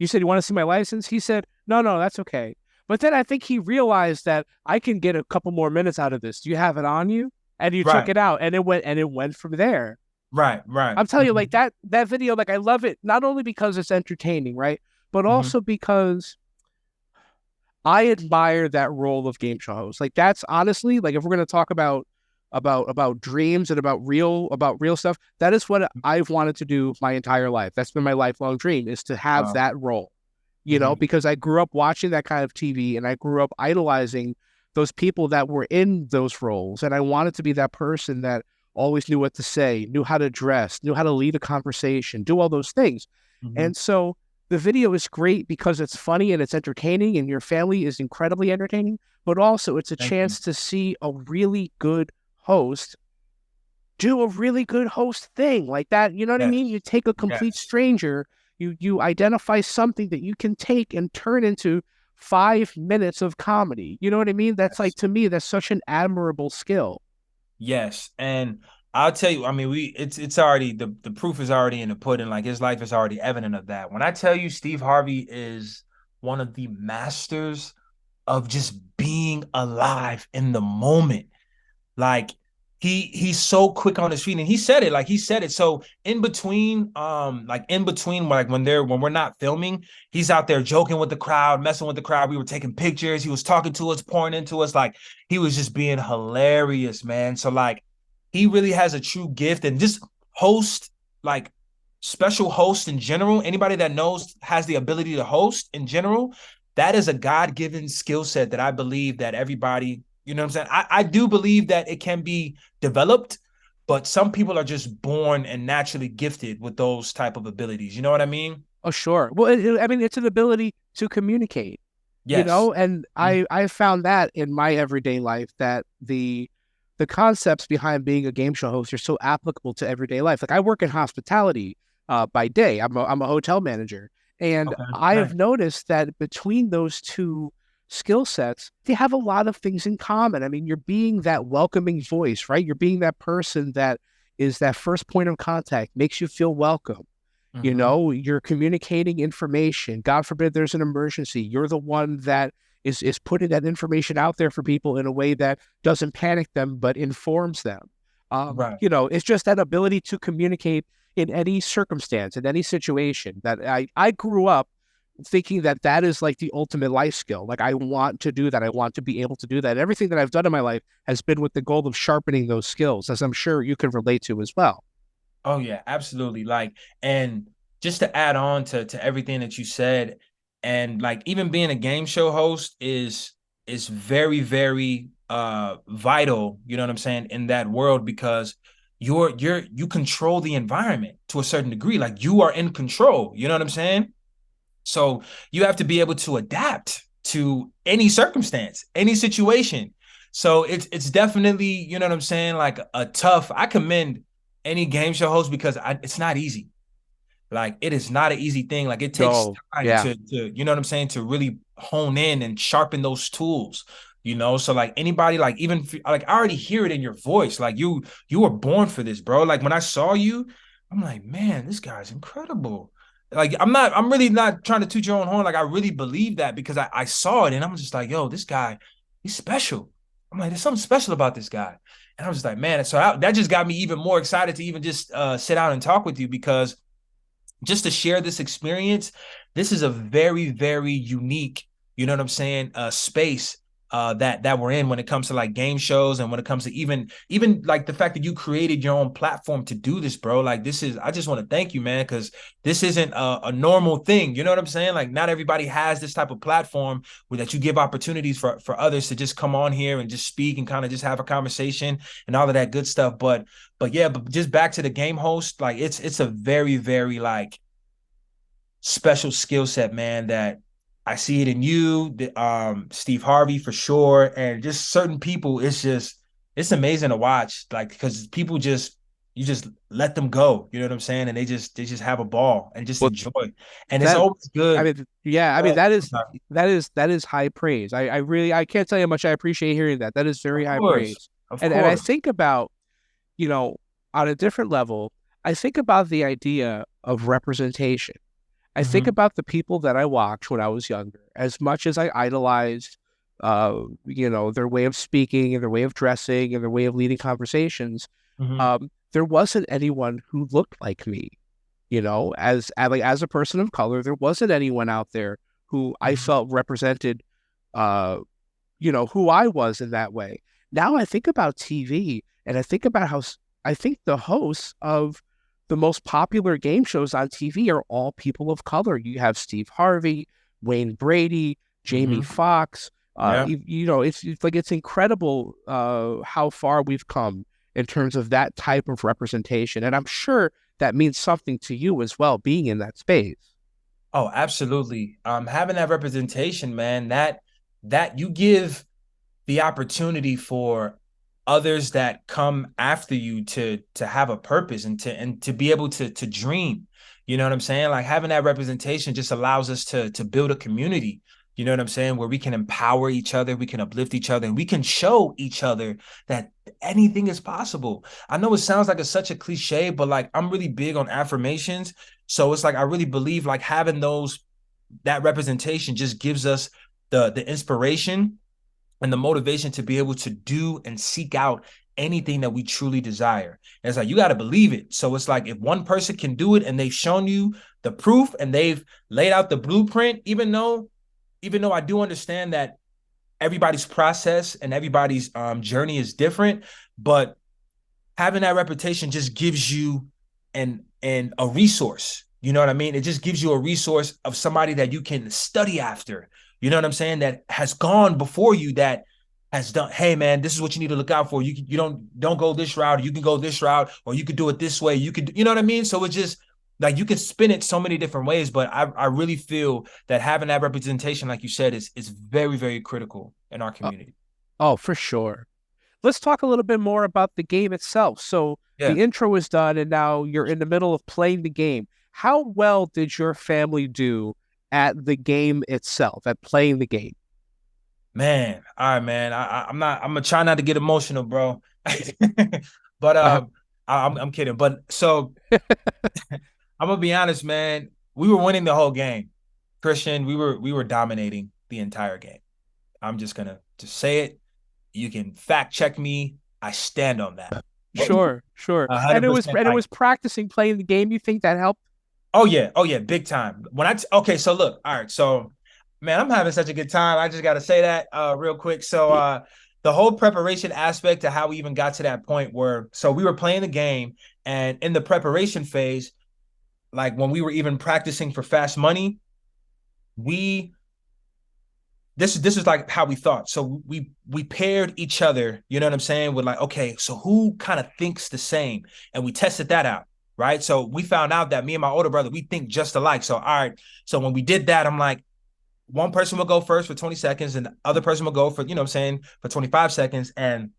want to see my license, he said no, that's okay. But then I think he realized that I can get a couple more minutes out of this. Do you have it on you? And you took it out, and it went from there. Right. I'm telling you, like that video, like, I love it not only because it's entertaining, right, but also because I admire that role of game show host. Like, that's honestly, like, if we're going to talk about dreams and about real stuff, that is what I've wanted to do my entire life. That's been my lifelong dream, is to have that role, you know, because I grew up watching that kind of TV, and I grew up idolizing those people that were in those roles. And I wanted to be that person that always knew what to say, knew how to dress, knew how to lead a conversation, do all those things. And so the video is great because it's funny and it's entertaining, and your family is incredibly entertaining, but also it's a chance to see a really good host do a really good host thing like that. You know what I mean? You take a complete stranger, you identify something that you can take and turn into 5 minutes of comedy. You know what I mean? That's like, to me, that's such an admirable skill. Yes. And I'll tell you, I mean, it's already, the proof is already in the pudding. Like, his life is already evident of that. When I tell you, Steve Harvey is one of the masters of just being alive in the moment. Like, he's so quick on his feet, and he said it. So in between, like when we're not filming, he's out there joking with the crowd, messing with the crowd. We were taking pictures. He was talking to us, pouring into us. Like, he was just being hilarious, man. So, like, he really has a true gift, and just host, like special host in general, anybody that has the ability to host in general, that is a God-given skill set that I believe that everybody, you know what I'm saying? I do believe that it can be developed, but some people are just born and naturally gifted with those type of abilities. You know what I mean? Oh, sure. Well, I mean, it's an ability to communicate, Yes. and I found that in my everyday life that the concepts behind being a game show host are so applicable to everyday life. Like I work in hospitality by day. I'm a hotel manager, and Okay. I Nice. have noticed that between those two skill sets, they have a lot of things in common. I mean, you're being that welcoming voice, right? You're being that person that is that first point of contact, makes you feel welcome. You're communicating information. God forbid there's an emergency. You're the one that is putting that information out there for people in a way that doesn't panic them, but informs them. Right. It's just that ability to communicate in any circumstance, in any situation that I grew up thinking that that is like the ultimate life skill. Like I want to do that. I want to be able to do that. Everything that I've done in my life has been with the goal of sharpening those skills, as I'm sure you can relate to as well. Oh yeah, absolutely. Like, and just to add on to everything that you said, and like even being a game show host is very, very vital, you know what I'm saying, in that world, because you control the environment to a certain degree. Like you are in control, you know what I'm saying? So you have to be able to adapt to any circumstance, any situation. So it's definitely, you know what I'm saying, like a tough. I commend any game show host because it's not easy. Like it is not an easy thing. Like it takes No, time yeah. to you know what I'm saying, to really hone in and sharpen those tools. So like anybody, like even like I already hear it in your voice. Like you were born for this, bro. Like when I saw you, I'm like, man, this guy's incredible. Like I'm really not trying to toot your own horn. Like I really believe that because I saw it and I'm just like, yo, this guy, he's special. I'm like, there's something special about this guy. And I was just like, man, so that just got me even more excited to even just sit down and talk with you, because just to share this experience, this is a very, very unique, you know what I'm saying, space that we're in when it comes to like game shows, and when it comes to even like the fact that you created your own platform to do this, bro. Like I just want to thank you, man, because this isn't a normal thing. You know what I'm saying? Like not everybody has this type of platform where that you give opportunities for others to just come on here and just speak and kind of just have a conversation and all of that good stuff. But yeah, but just back to the game host, like it's a very, very like special skill set, man, that I see it in you, Steve Harvey for sure, and just certain people. It's amazing to watch, like because people you just let them go. You know what I'm saying? And they just have a ball and just Well, enjoy. And it's that always I good. mean, yeah, I mean that is high praise. I really I can't tell you how much I appreciate hearing that. That is very Of high course, praise. of And I course. think about, you know, on a different level, I think about the idea of representation. I think Mm-hmm. about the people that I watched when I was younger. As much as I idolized, their way of speaking and their way of dressing and their way of leading conversations, Mm-hmm. there wasn't anyone who looked like me. As a person of color, there wasn't anyone out there who I Mm-hmm. felt represented, uh, who I was in that way. Now I think about TV and I think about I think the hosts of the most popular game shows on TV are all people of color. You have Steve Harvey, Wayne Brady, Jamie Mm-hmm. Foxx. Yeah. It's like it's incredible how far we've come in terms of that type of representation, and I'm sure that means something to you as well, being in that space. Oh, absolutely. Having that representation, man, that you give the opportunity for others that come after you to have a purpose and to be able to dream. You know what I'm saying? Like having that representation just allows us to build a community. You know what I'm saying? Where we can empower each other, we can uplift each other, and we can show each other that anything is possible. I know it sounds like it's such a cliche, but like I'm really big on affirmations. So it's like I really believe like having that representation just gives us the inspiration and the motivation to be able to do and seek out anything that we truly desire. And it's like you got to believe it. So it's like if one person can do it and they've shown you the proof and they've laid out the blueprint, even though I do understand that everybody's process and everybody's journey is different, but having that reputation just gives you and a resource. You know what I mean? It just gives you a resource of somebody that you can study after. You know what I'm saying? That has gone before you, that has done, hey man, this is what you need to look out for. You don't go this route, you can go this route, or you could do it this way. You know what I mean? So it's just like you can spin it so many different ways, but I really feel that having that representation, like you said, is very, very critical in our community. Oh, for sure. Let's talk a little bit more about the game itself. So the intro is done, and now you're in the middle of playing the game. How well did your family do at the game itself, at playing the game? Man, all right, man. I'm gonna try not to get emotional, bro. But I'm kidding. But so I'm gonna be honest, man. We were winning the whole game. Christian, we were dominating the entire game. I'm just gonna say it. You can fact check me. I stand on that. Sure. And it was practicing playing the game. You think that helped? Oh yeah, big time. So look, all right, so man, I'm having such a good time. I just got to say that real quick. So the whole preparation aspect to how we even got to that point where, so we were playing the game, and in the preparation phase, like when we were even practicing for Fast Money, this is like how we thought. So we paired each other, you know what I'm saying, with like, okay, so who kind of thinks the same? And we tested that out, right? So we found out that me and my older brother, we think just alike. So all right, so when we did that, I'm like, one person will go first for 20 seconds and the other person will go for, you know what I'm saying, for 25 seconds. And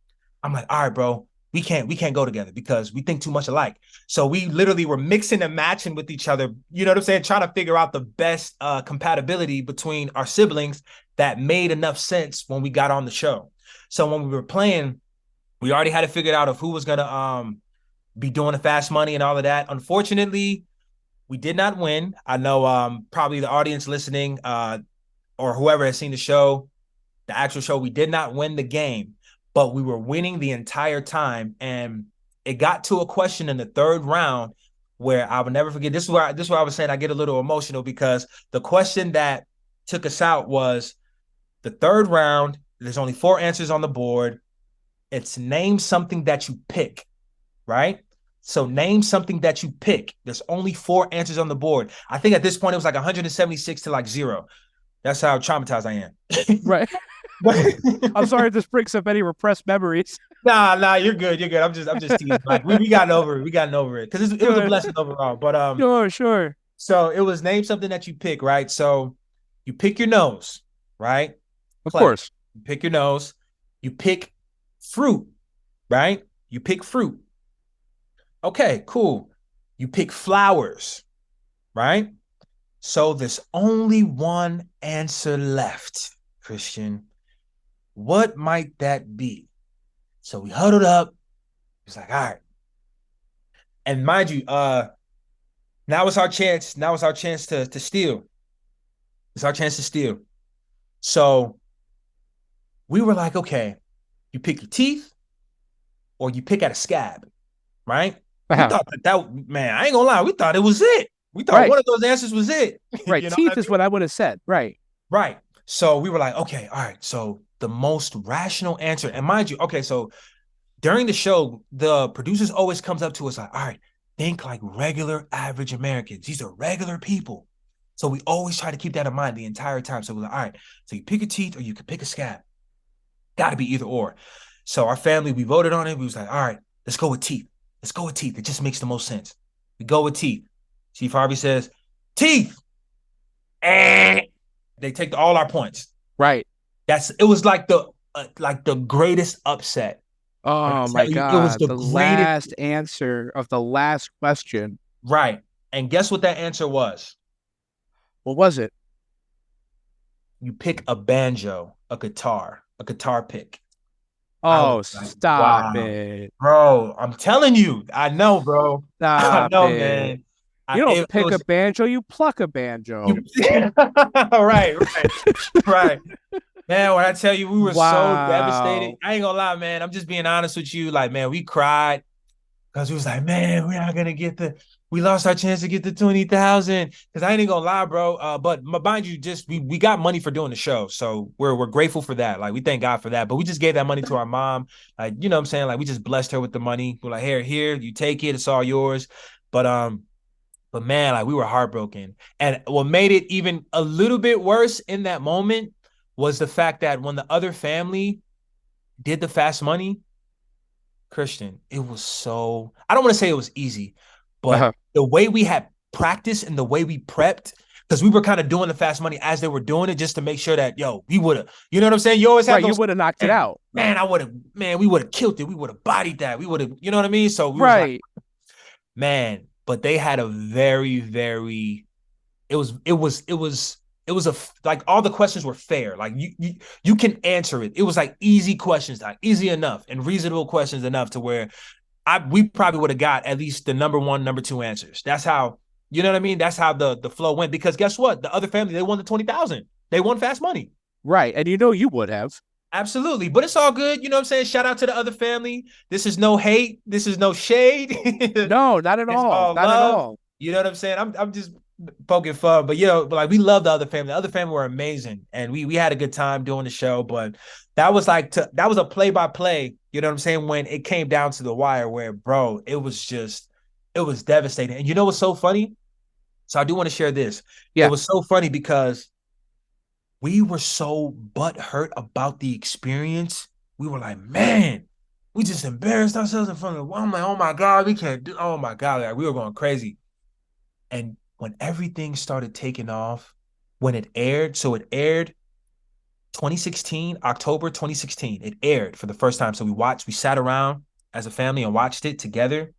I'm like, all right, bro, we can't go together because we think too much alike. So we literally were mixing and matching with each other, you know what I'm saying, trying to figure out the best compatibility between our siblings that made enough sense when we got on the show. So when we were playing, we already had it figured out of who was going to be doing the Fast Money and all of that. Unfortunately, we did not win. I know probably the audience listening or whoever has seen the show, the actual show, we did not win the game, but we were winning the entire time. And it got to a question in the third round where I will never forget. This is where I was saying I get a little emotional, because the question that took us out was the third round. There's only 4 answers on the board. It's name something that you pick, right? So name something that you pick. There's only 4 answers on the board. I think at this point it was like 176 to like 0. That's how traumatized I am. Right. I'm sorry if this brings up any repressed memories. Nah, you're good. I'm just teasing. Like we gotten over it. Because it was a blessing overall. But Sure. So it was name something that you pick, right? So you pick your nose, right? Of course. You pick your nose. You pick fruit, right? You pick fruit. Okay, cool. You pick flowers, right? So there's only one answer left, Christian. What might that be? So we huddled up. It's like, all right. And mind you, now it's our chance. Now it's our chance to steal. It's our chance to steal. So we were like, okay, you pick your teeth or you pick at a scab, right? We thought that, man, I ain't gonna lie, we thought it was it. We thought one of those answers was it. Right. You know Teeth is what I would have said. Right. Right. So we were like, okay, all right. So the most rational answer, and mind you, okay, so during the show, the producers always comes up to us like, all right, think like regular average Americans. These are regular people. So we always try to keep that in mind the entire time. So we're like, all right, so you pick your teeth or you can pick a scab. Got to be either or. So our family, we voted on it. We was like, all right, let's go with teeth. Let's go with teeth. It just makes the most sense. We go with teeth. Steve Harvey says, teeth. They take all our points. Right. It was like the greatest upset. Oh my God. It was the last answer of the last question. Right. And guess what that answer was? What was it? You pick a banjo, a guitar pick. Oh, stop it. Bro, I'm telling you. I know, bro. Stop I know, it. man. You don't pick a banjo, you pluck a banjo. Right. Man, when I tell you we were so devastated, I ain't gonna lie, man. I'm just being honest with you. Like, man, we cried because we was like, man, we're not gonna we lost our chance to get the 20,000. Because I ain't gonna lie, bro. But mind you, we got money for doing the show. So we're grateful for that. Like, we thank God for that. But we just gave that money to our mom. Like, you know what I'm saying? Like, we just blessed her with the money. We're like, here, you take it, it's all yours. But man, like we were heartbroken. And what made it even a little bit worse in that moment was the fact that when the other family did the fast money, Christian, it was so, I don't want to say it was easy, but the way we had practiced and the way we prepped, because we were kind of doing the fast money as they were doing it just to make sure that, yo, we would have, you know what I'm saying? You always have you would have knocked it out. Man, we would have killed it. We would have bodied that. We would have, you know what I mean? So we was like, man, but they had a very, very, it was like all the questions were fair. Like you can answer it. It was like easy questions, like easy enough and reasonable questions enough to where we probably would have got at least the number 1, number 2 answers. That's how, you know what I mean? That's how the flow went. Because guess what? The other family, they won the 20,000. They won fast money. Right. And you would have. Absolutely. But it's all good. You know what I'm saying? Shout out to the other family. This is no hate. This is no shade. No, not at all. Not at all. You know what I'm saying? I'm just poking fun. But, like we love the other family. The other family were amazing. And we had a good time doing the show. But that was that was a play-by-play, you know what I'm saying, when it came down to the wire where, bro, it was devastating. And you know what's so funny? So I do want to share this. Yeah. It was so funny because we were so butthurt about the experience. We were like, man, we just embarrassed ourselves in front of I'm like, oh my God, we can't do, oh my God. Like, we were going crazy. And when everything started taking off, when it aired, so it aired 2016, October 2016, it aired for the first time. So we sat around as a family and watched it together.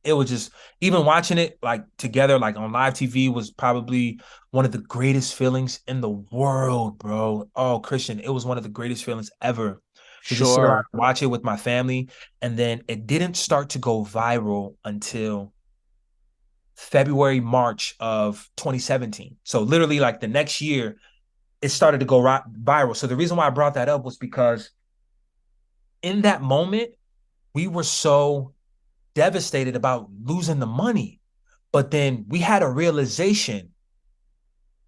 It was just, even watching it like together, like on live TV was probably one of the greatest feelings in the world, bro. Oh, Christian, it was one of the greatest feelings ever. To just sit around and watch it with my family. And then it didn't start to go viral until February, March of 2017. So literally like the next year, it started to go viral. So the reason why I brought that up was because in that moment, we were so devastated about losing the money. But then we had a realization.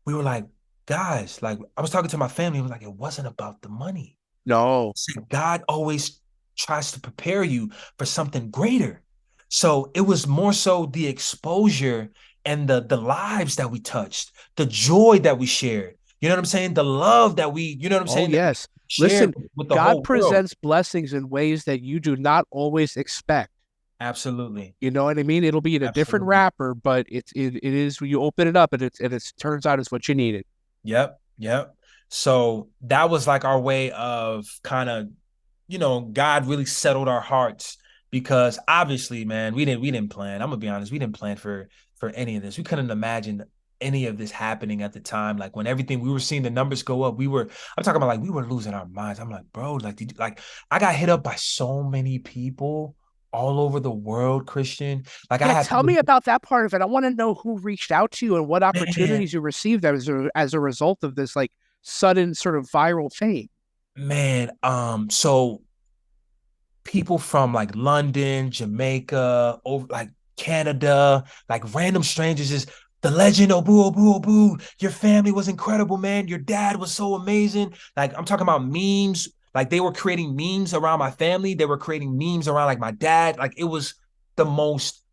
We were like, guys, like I was talking to my family, it was like, it wasn't about the money. No. God always tries to prepare you for something greater. So it was more so the exposure and the lives that we touched, the joy that we shared. You know what I'm saying? The love that we, you know what I'm saying? Yes. Listen, God presents blessings in ways that you do not always expect. Absolutely. You know what I mean? It'll be in a different wrapper, but it is when you open it up and it turns out it's what you needed. Yep. So that was like our way of kind of, God really settled our hearts because obviously, man, we didn't plan. I'm gonna be honest, we didn't plan for any of this. We couldn't imagine any of this happening at the time. Like when we were seeing the numbers go up, I'm talking about like we were losing our minds. I'm like, bro, like I got hit up by so many people all over the world, Christian. Like, tell me about that part of it. I want to know who reached out to you and what opportunities you received as a result of this like sudden sort of viral fame. Man, so people from like London, Jamaica, over like Canada, like random strangers, just the legend, Obu, your family was incredible, man. Your dad was so amazing. Like I'm talking about memes. Like they were creating memes around my family. They were creating memes around like my dad. Like it was the most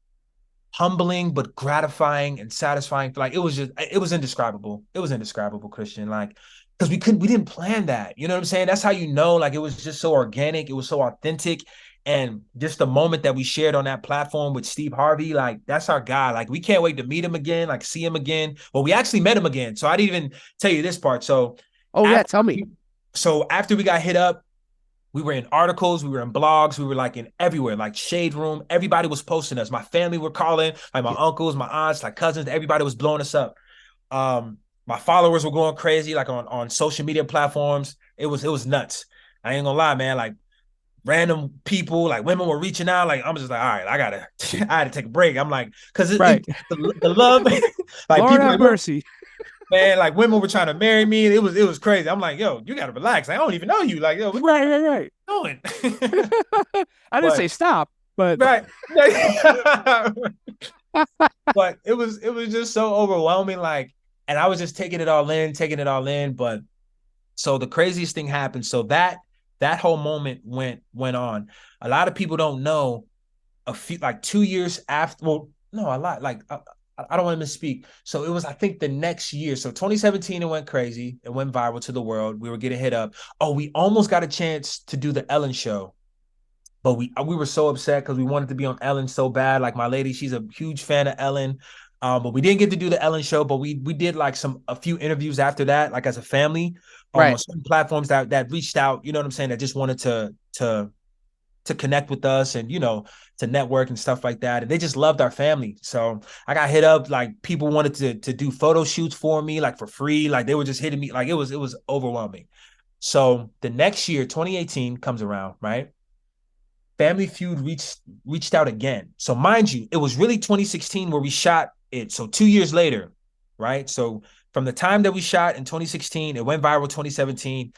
humbling, but gratifying and satisfying. Like it was indescribable. It was indescribable, Christian. Like, because we didn't plan that. You know what I'm saying? That's how you know, like it was just so organic. It was so authentic. And just the moment that we shared on that platform with Steve Harvey, like that's our guy. Like we can't wait to meet him again, like see him again. Well, we actually met him again. So I didn't even tell you this part. So tell me. So after we got hit up, we were in articles, we were in blogs, we were like in everywhere, like Shade Room. Everybody was posting us. My family were calling, like my uncles, my aunts, like cousins, everybody was blowing us up. My followers were going crazy, like on social media platforms. It was nuts. I ain't gonna lie, man. Like random people, like women were reaching out. Like I'm just like, all right, I had to take a break. I'm like, because the love, like Lord people, have mercy. Man, like women were trying to marry me. It was crazy. I'm like, yo, you gotta relax. I don't even know you. Like, yo, right. Doing? I didn't say stop, but right. But it was just so overwhelming. Like, and I was just taking it all in. But so the craziest thing happened. So that whole moment went on. A lot of people don't know. 2 years after. Well, No, a lot. Like I don't want to misspeak. So it was, I think, the next year. So 2017, it went crazy. It went viral to the world. We were getting hit up. Oh, we almost got a chance to do the Ellen show, but we were so upset because we wanted to be on Ellen so bad. Like my lady, she's a huge fan of Ellen. But we didn't get to do the Ellen show, but we did like a few interviews after that, like as a family, on certain platforms that reached out, you know what I'm saying, that just wanted to connect with us and, to network and stuff like that. And they just loved our family. So I got hit up, like people wanted to do photo shoots for me, like for free. Like they were just hitting me. Like it was overwhelming. So the next year, 2018 comes around, right? Family Feud reached out again. So mind you, it was really 2016 where we shot it. So 2 years later, right? So from the time that we shot in 2016, it went viral 2017.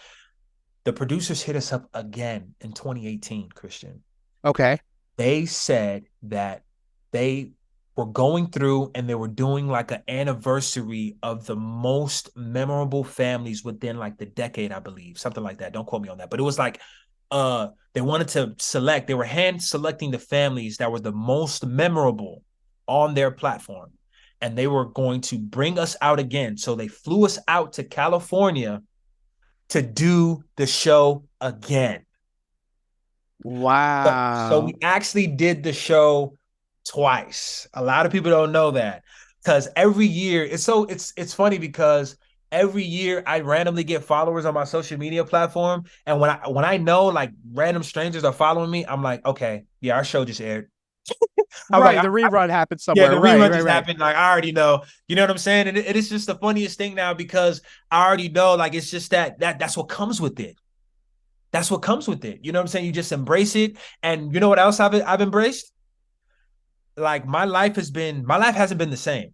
The producers hit us up again in 2018, Christian. Okay. They said that they were going through and they were doing like an anniversary of the most memorable families within like the decade, I believe, something like that. Don't quote me on that, but it was like they wanted to select, they were hand selecting the families that were the most memorable on their platform, and they were going to bring us out again. So they flew us out to California to do the show again. Wow. So we actually did the show twice. A lot of people don't know that, because every year it's funny because every year I randomly get followers on my social media platform, and when I know like random strangers are following me, I'm like, okay, yeah, our show just aired. Right, the rerun happened somewhere. Yeah, the rerun just happened. Like I already know. You know what I'm saying? And it's just the funniest thing now because I already know. Like it's just that's what comes with it. That's what comes with it. You know what I'm saying? You just embrace it. And you know what else I've embraced? Like my life hasn't been the same.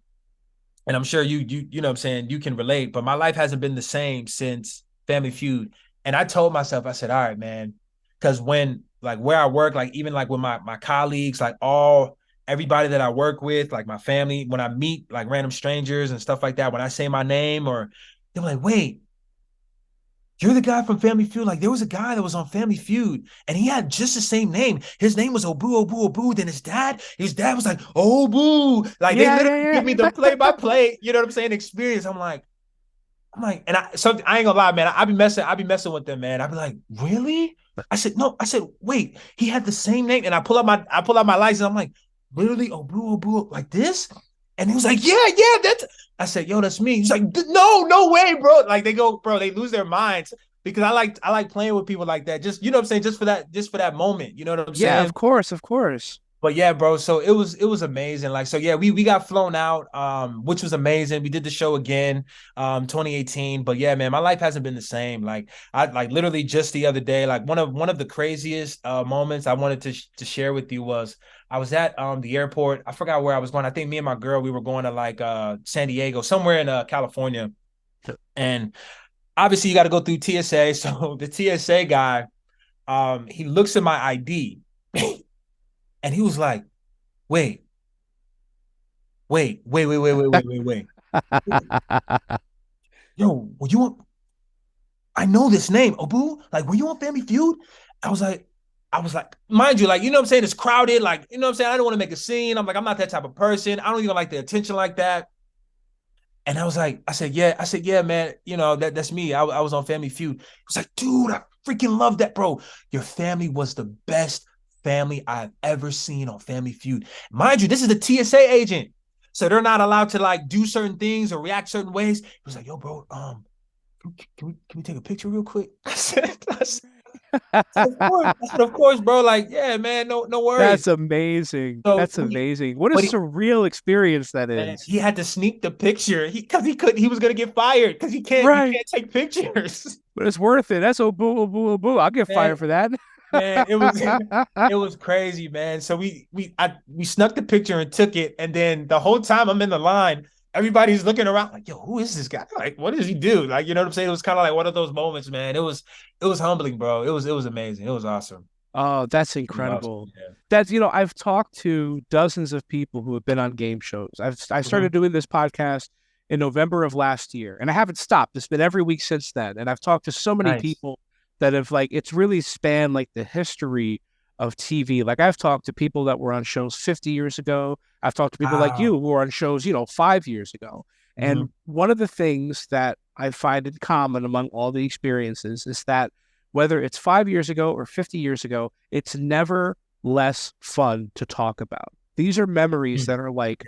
And I'm sure you know what I'm saying, you can relate, but my life hasn't been the same since Family Feud. And I told myself, I said, all right, man, because when like where I work, like even like with my colleagues, like everybody that I work with, like my family, when I meet like random strangers and stuff like that, when I say my name, or they're like, wait, you're the guy from Family Feud. Like there was a guy that was on Family Feud and he had just the same name. His name was Obu, Obu, Obu. Then his dad was like, Obu. Like they literally give me the play-by-play, you know what I'm saying, experience. I'm like, and I ain't gonna lie, man. I be messing with them, man. I be like, really? I said, no. I said, wait, he had the same name. And I pull out my license. I'm like, literally, Obu, Obu, like this? And he was like, yeah, that's. I said, yo, that's me. He's like, no way, bro. Like they lose their minds because I like playing with people like that. Just, you know what I'm saying? Just for that moment. You know what I'm saying? Yeah, of course. But yeah, bro. So it was amazing. Like, so yeah, we got flown out, which was amazing. We did the show again, 2018. But yeah, man, my life hasn't been the same. Like I like literally just the other day, like one of the craziest moments I wanted to share with you was I was at the airport. I forgot where I was going. I think me and my girl, we were going to like San Diego, somewhere in California. And obviously you got to go through TSA. So the TSA guy, he looks at my ID. And he was like, wait. Yo, were you on? I know this name, Abu. Like, were you on Family Feud? I was like, mind you, like, you know what I'm saying? It's crowded. Like, you know what I'm saying? I don't want to make a scene. I'm like, I'm not that type of person. I don't even like the attention like that. And I said, yeah, man. You know, that's me. I was on Family Feud. He was like, dude, I freaking love that, bro. Your family was the best family I've ever seen on Family Feud. Mind you, this is a TSA agent, so they're not allowed to like do certain things or react certain ways. He was like, yo, bro, can we take a picture real quick? I said, of course, bro. Like, yeah, man, no worries. That's amazing. So that's amazing. What a surreal experience that is. Man, he had to sneak the picture he was gonna get fired because he can't take pictures. But it's worth it. That's Obu. I'll get fired for that. Man, it was crazy, man. So we snuck the picture and took it, and then the whole time I'm in the line, everybody's looking around like, yo, who is this guy? Like, what does he do? Like, you know what I'm saying? It was kind of like one of those moments, man. It was humbling, bro. It was amazing. It was awesome. Oh, that's incredible. Awesome. Yeah. That's, I've talked to dozens of people who have been on game shows. I started doing this podcast in November of last year, and I haven't stopped. It's been every week since then. And I've talked to so many people that have, like, it's really spanned like the history of TV. Like I've talked to people that were on shows 50 years ago. I've talked to people like you who were on shows, 5 years ago. And one of the things that I find in common among all the experiences is that whether it's 5 years ago or 50 years ago, it's never less fun to talk about. These are memories that are like,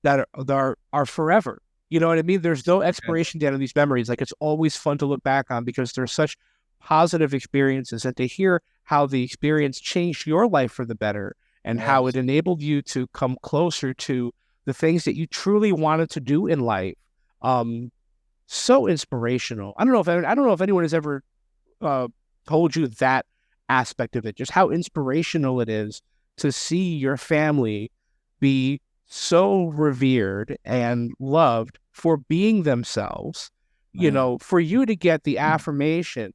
that are forever. You know what I mean? There's no expiration date on these memories. Like it's always fun to look back on because they're such positive experiences, and to hear how the experience changed your life for the better and how it enabled you to come closer to the things that you truly wanted to do in life. So inspirational. I don't know if anyone has ever told you that aspect of it, just how inspirational it is to see your family be so revered and loved for being themselves, for you to get the affirmation,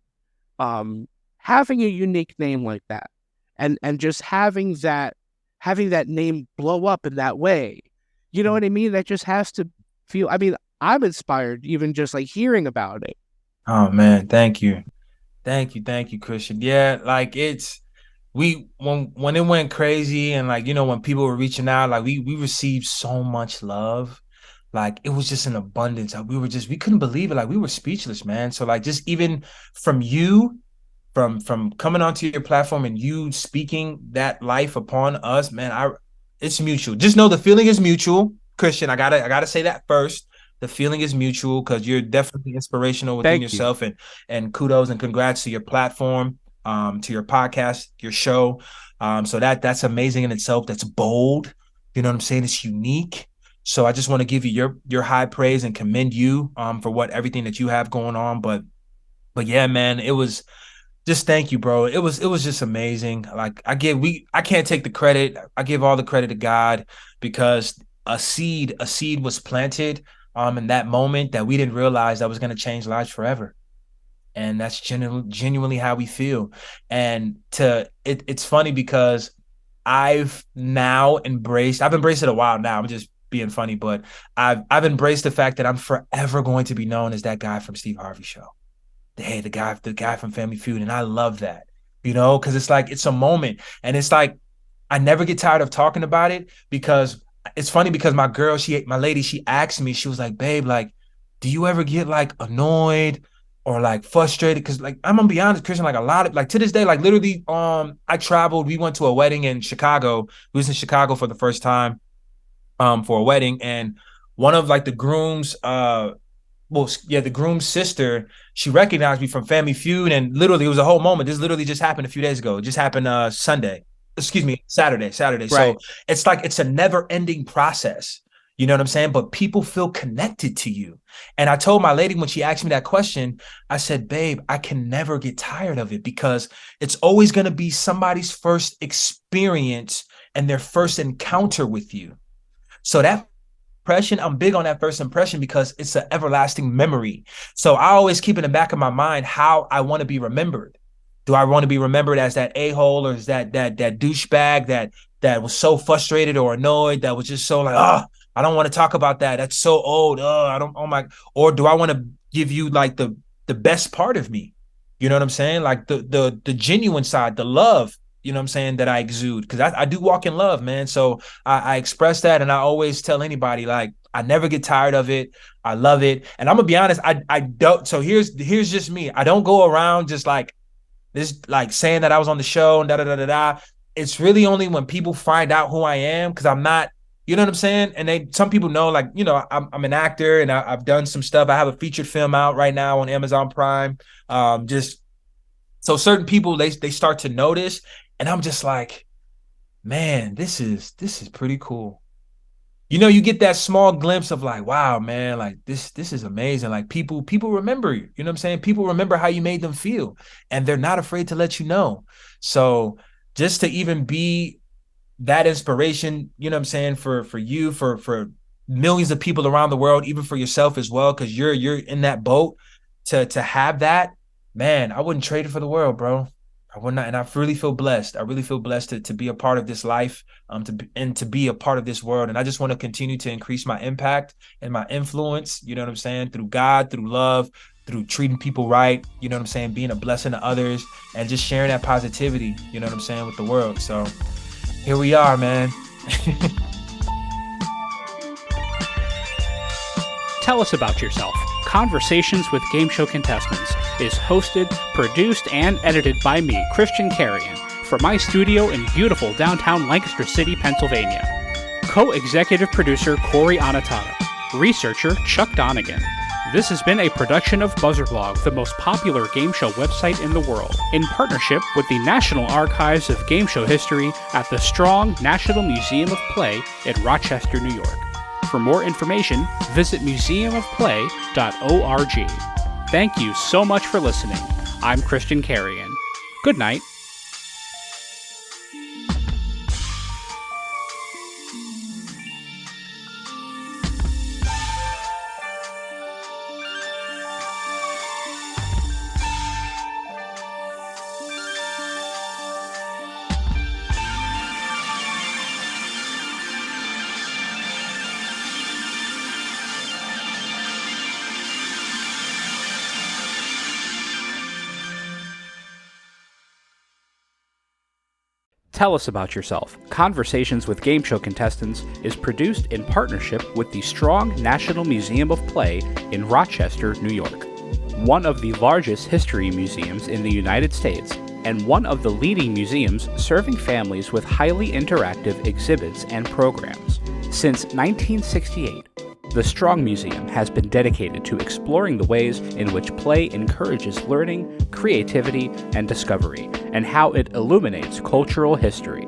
having a unique name like that and just having that name blow up in that way. You know what I mean? That just has to feel, I'm inspired even just like hearing about it. Oh man, thank you. Thank you, Christian. Yeah, like when it went crazy and like, when people were reaching out, like we received so much love. Like it was just an abundance. We couldn't believe it. Like we were speechless, man. So like just even from you, from coming onto your platform and you speaking that life upon us, man, it's mutual. Just know the feeling is mutual. Christian, I gotta say that first. The feeling is mutual because you're definitely inspirational within yourself, and kudos and congrats to your platform, to your podcast, your show. So that's amazing in itself. That's bold. You know what I'm saying? It's unique. So I just want to give you your high praise and commend you for everything that you have going on. But yeah, man, it was just thank you, bro. It was just amazing. Like I can't take the credit. I give all the credit to God because a seed was planted in that moment that we didn't realize that was going to change lives forever. And that's genuinely how we feel. And it's funny because I've embraced it a while now. I'm just being funny, but I've embraced the fact that I'm forever going to be known as that guy from Steve Harvey show. Hey, the guy from Family Feud. And I love that, because it's like, it's a moment. And it's like, I never get tired of talking about it because it's funny because my lady, she asked me, she was like, babe, like, do you ever get like annoyed or like frustrated? Cause like, I'm gonna be honest, Christian, like a lot of, like to this day, like literally, I traveled, we went to a wedding in Chicago. We was in Chicago for the first time, for a wedding. And one of like the groom's, the groom's sister, she recognized me from Family Feud, and literally it was a whole moment. This literally just happened a few days ago. It just happened Saturday. Saturday. Right. So it's like it's a never-ending process. You know what I'm saying? But people feel connected to you. And I told my lady when she asked me that question, I said, babe, I can never get tired of it because it's always going to be somebody's first experience and their first encounter with you. So that impression, I'm big on that first impression because it's an everlasting memory. So I always keep in the back of my mind how I want to be remembered. Do I want to be remembered as that a-hole or as that douchebag that was so frustrated or annoyed, that was just so like, I don't want to talk about that. That's so old. Or do I want to give you like the best part of me? You know what I'm saying? Like the genuine side, the love, you know what I'm saying, that I exude, because I do walk in love, man. So I express that, and I always tell anybody, like, I never get tired of it. I love it. And I'm gonna be honest, I don't. So here's just me. I don't go around just like this, like saying that I was on the show and da. It's really only when people find out who I am, because I'm not, you know what I'm saying? And some people know, like, I'm an actor and I've done some stuff. I have a featured film out right now on Amazon Prime. Just so certain people, they start to notice, and I'm just like, man, this is pretty cool. You get that small glimpse of like, wow, man, like this is amazing. Like people remember you, you know what I'm saying? People remember how you made them feel, and they're not afraid to let you know. So just to even be that inspiration, you know what I'm saying, for you, for millions of people around the world, even for yourself as well, because you're in that boat, to have that, man, I wouldn't trade it for the world, bro. I would not, and I really feel blessed. I really feel blessed to be a part of this life, to be a part of this world. And I just want to continue to increase my impact and my influence, you know what I'm saying, through God, through love, through treating people right, you know what I'm saying, being a blessing to others, and just sharing that positivity, you know what I'm saying, with the world. So here we are, man. Tell Us About Yourself. Conversations with Game Show Contestants is hosted, produced, and edited by me, Christian Carrion, from my studio in beautiful downtown Lancaster City, Pennsylvania. Co-executive producer Corey Anatata. Researcher Chuck Donegan. This has been a production of Buzzerblog, the most popular game show website in the world, in partnership with the National Archives of Game Show History at the Strong National Museum of Play in Rochester, New York. For more information, visit museumofplay.org. Thank you so much for listening. I'm Christian Carrion. Good night. Tell Us About Yourself. Conversations with Game Show Contestants is produced in partnership with the Strong National Museum of Play in Rochester, New York, one of the largest history museums in the United States and one of the leading museums serving families with highly interactive exhibits and programs. Since 1968, the Strong Museum has been dedicated to exploring the ways in which play encourages learning, creativity, and discovery, and how it illuminates cultural history.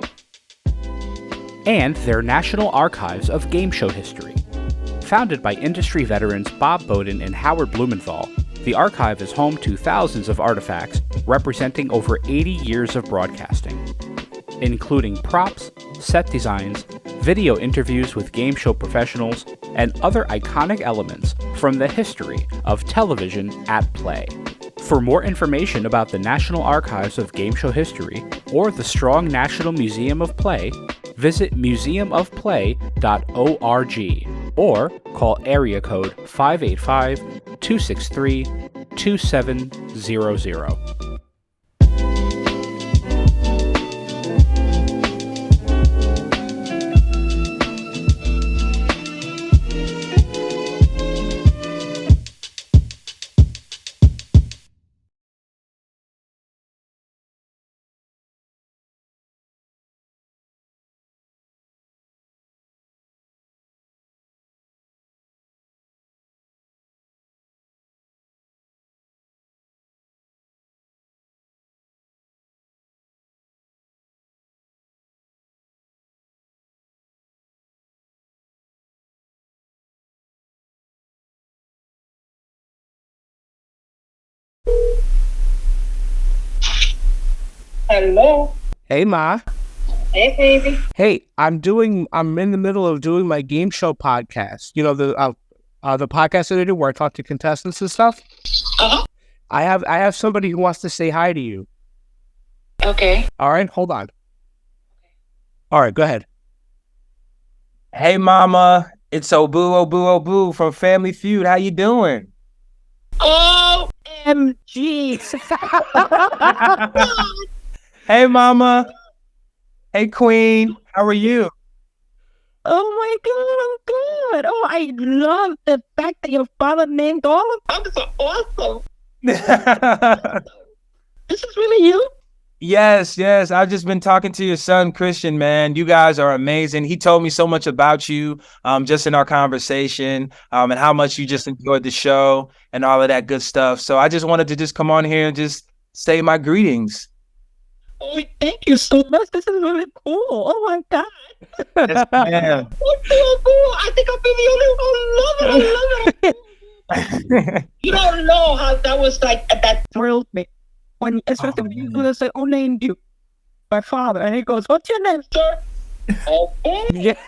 And their National Archives of Game Show History. Founded by industry veterans Bob Bowden and Howard Blumenthal, the archive is home to thousands of artifacts representing over 80 years of broadcasting, including props, set designs, video interviews with game show professionals, and other iconic elements from the history of television at play. For more information about the National Archives of Game Show History or the Strong National Museum of Play, visit museumofplay.org or call area code 585-263-2700. Hello. Hey, Ma. Hey, baby. Hey, I'm in the middle of doing my game show podcast. You know, the podcast that I do where I talk to contestants and stuff. Uh-huh. I have somebody who wants to say hi to you. Okay. All right, hold on. All right, go ahead. Hey, Mama. It's Obu from Family Feud. How you doing? OMG. Hey, Mama. Hey, Queen. How are you? Oh my God, I'm good. Oh, I love the fact that your father named all of them. That's so awesome. This is really you? Yes. I've just been talking to your son, Christian, man. You guys are amazing. He told me so much about you just in our conversation and how much you just enjoyed the show and all of that good stuff. So I just wanted to just come on here and just say my greetings. Oh, thank you so much. This is really cool. Oh my God. Yes, ma'am. What's so cool? I think I'll be the only one. I love it. You don't know how that was like, that thrilled me. When, especially when you gonna say, "Oh, named you my father," and he goes, "What's your name, sir?" Okay. Yeah.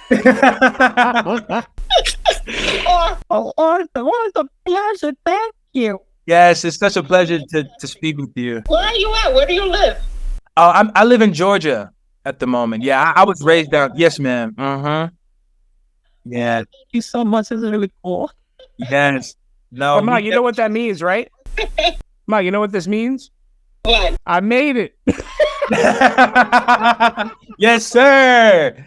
Awesome. Pleasure. Thank you. Yes, it's such a pleasure to speak with you. Where are you at? Where do you live? I live in Georgia at the moment. Yeah, I was raised down. Yes, ma'am. Yeah. Thank you so much. This is really cool. Yes. No. Come on, you know what that means, right? Mike, you know what this means? What? I made it. Yes, sir.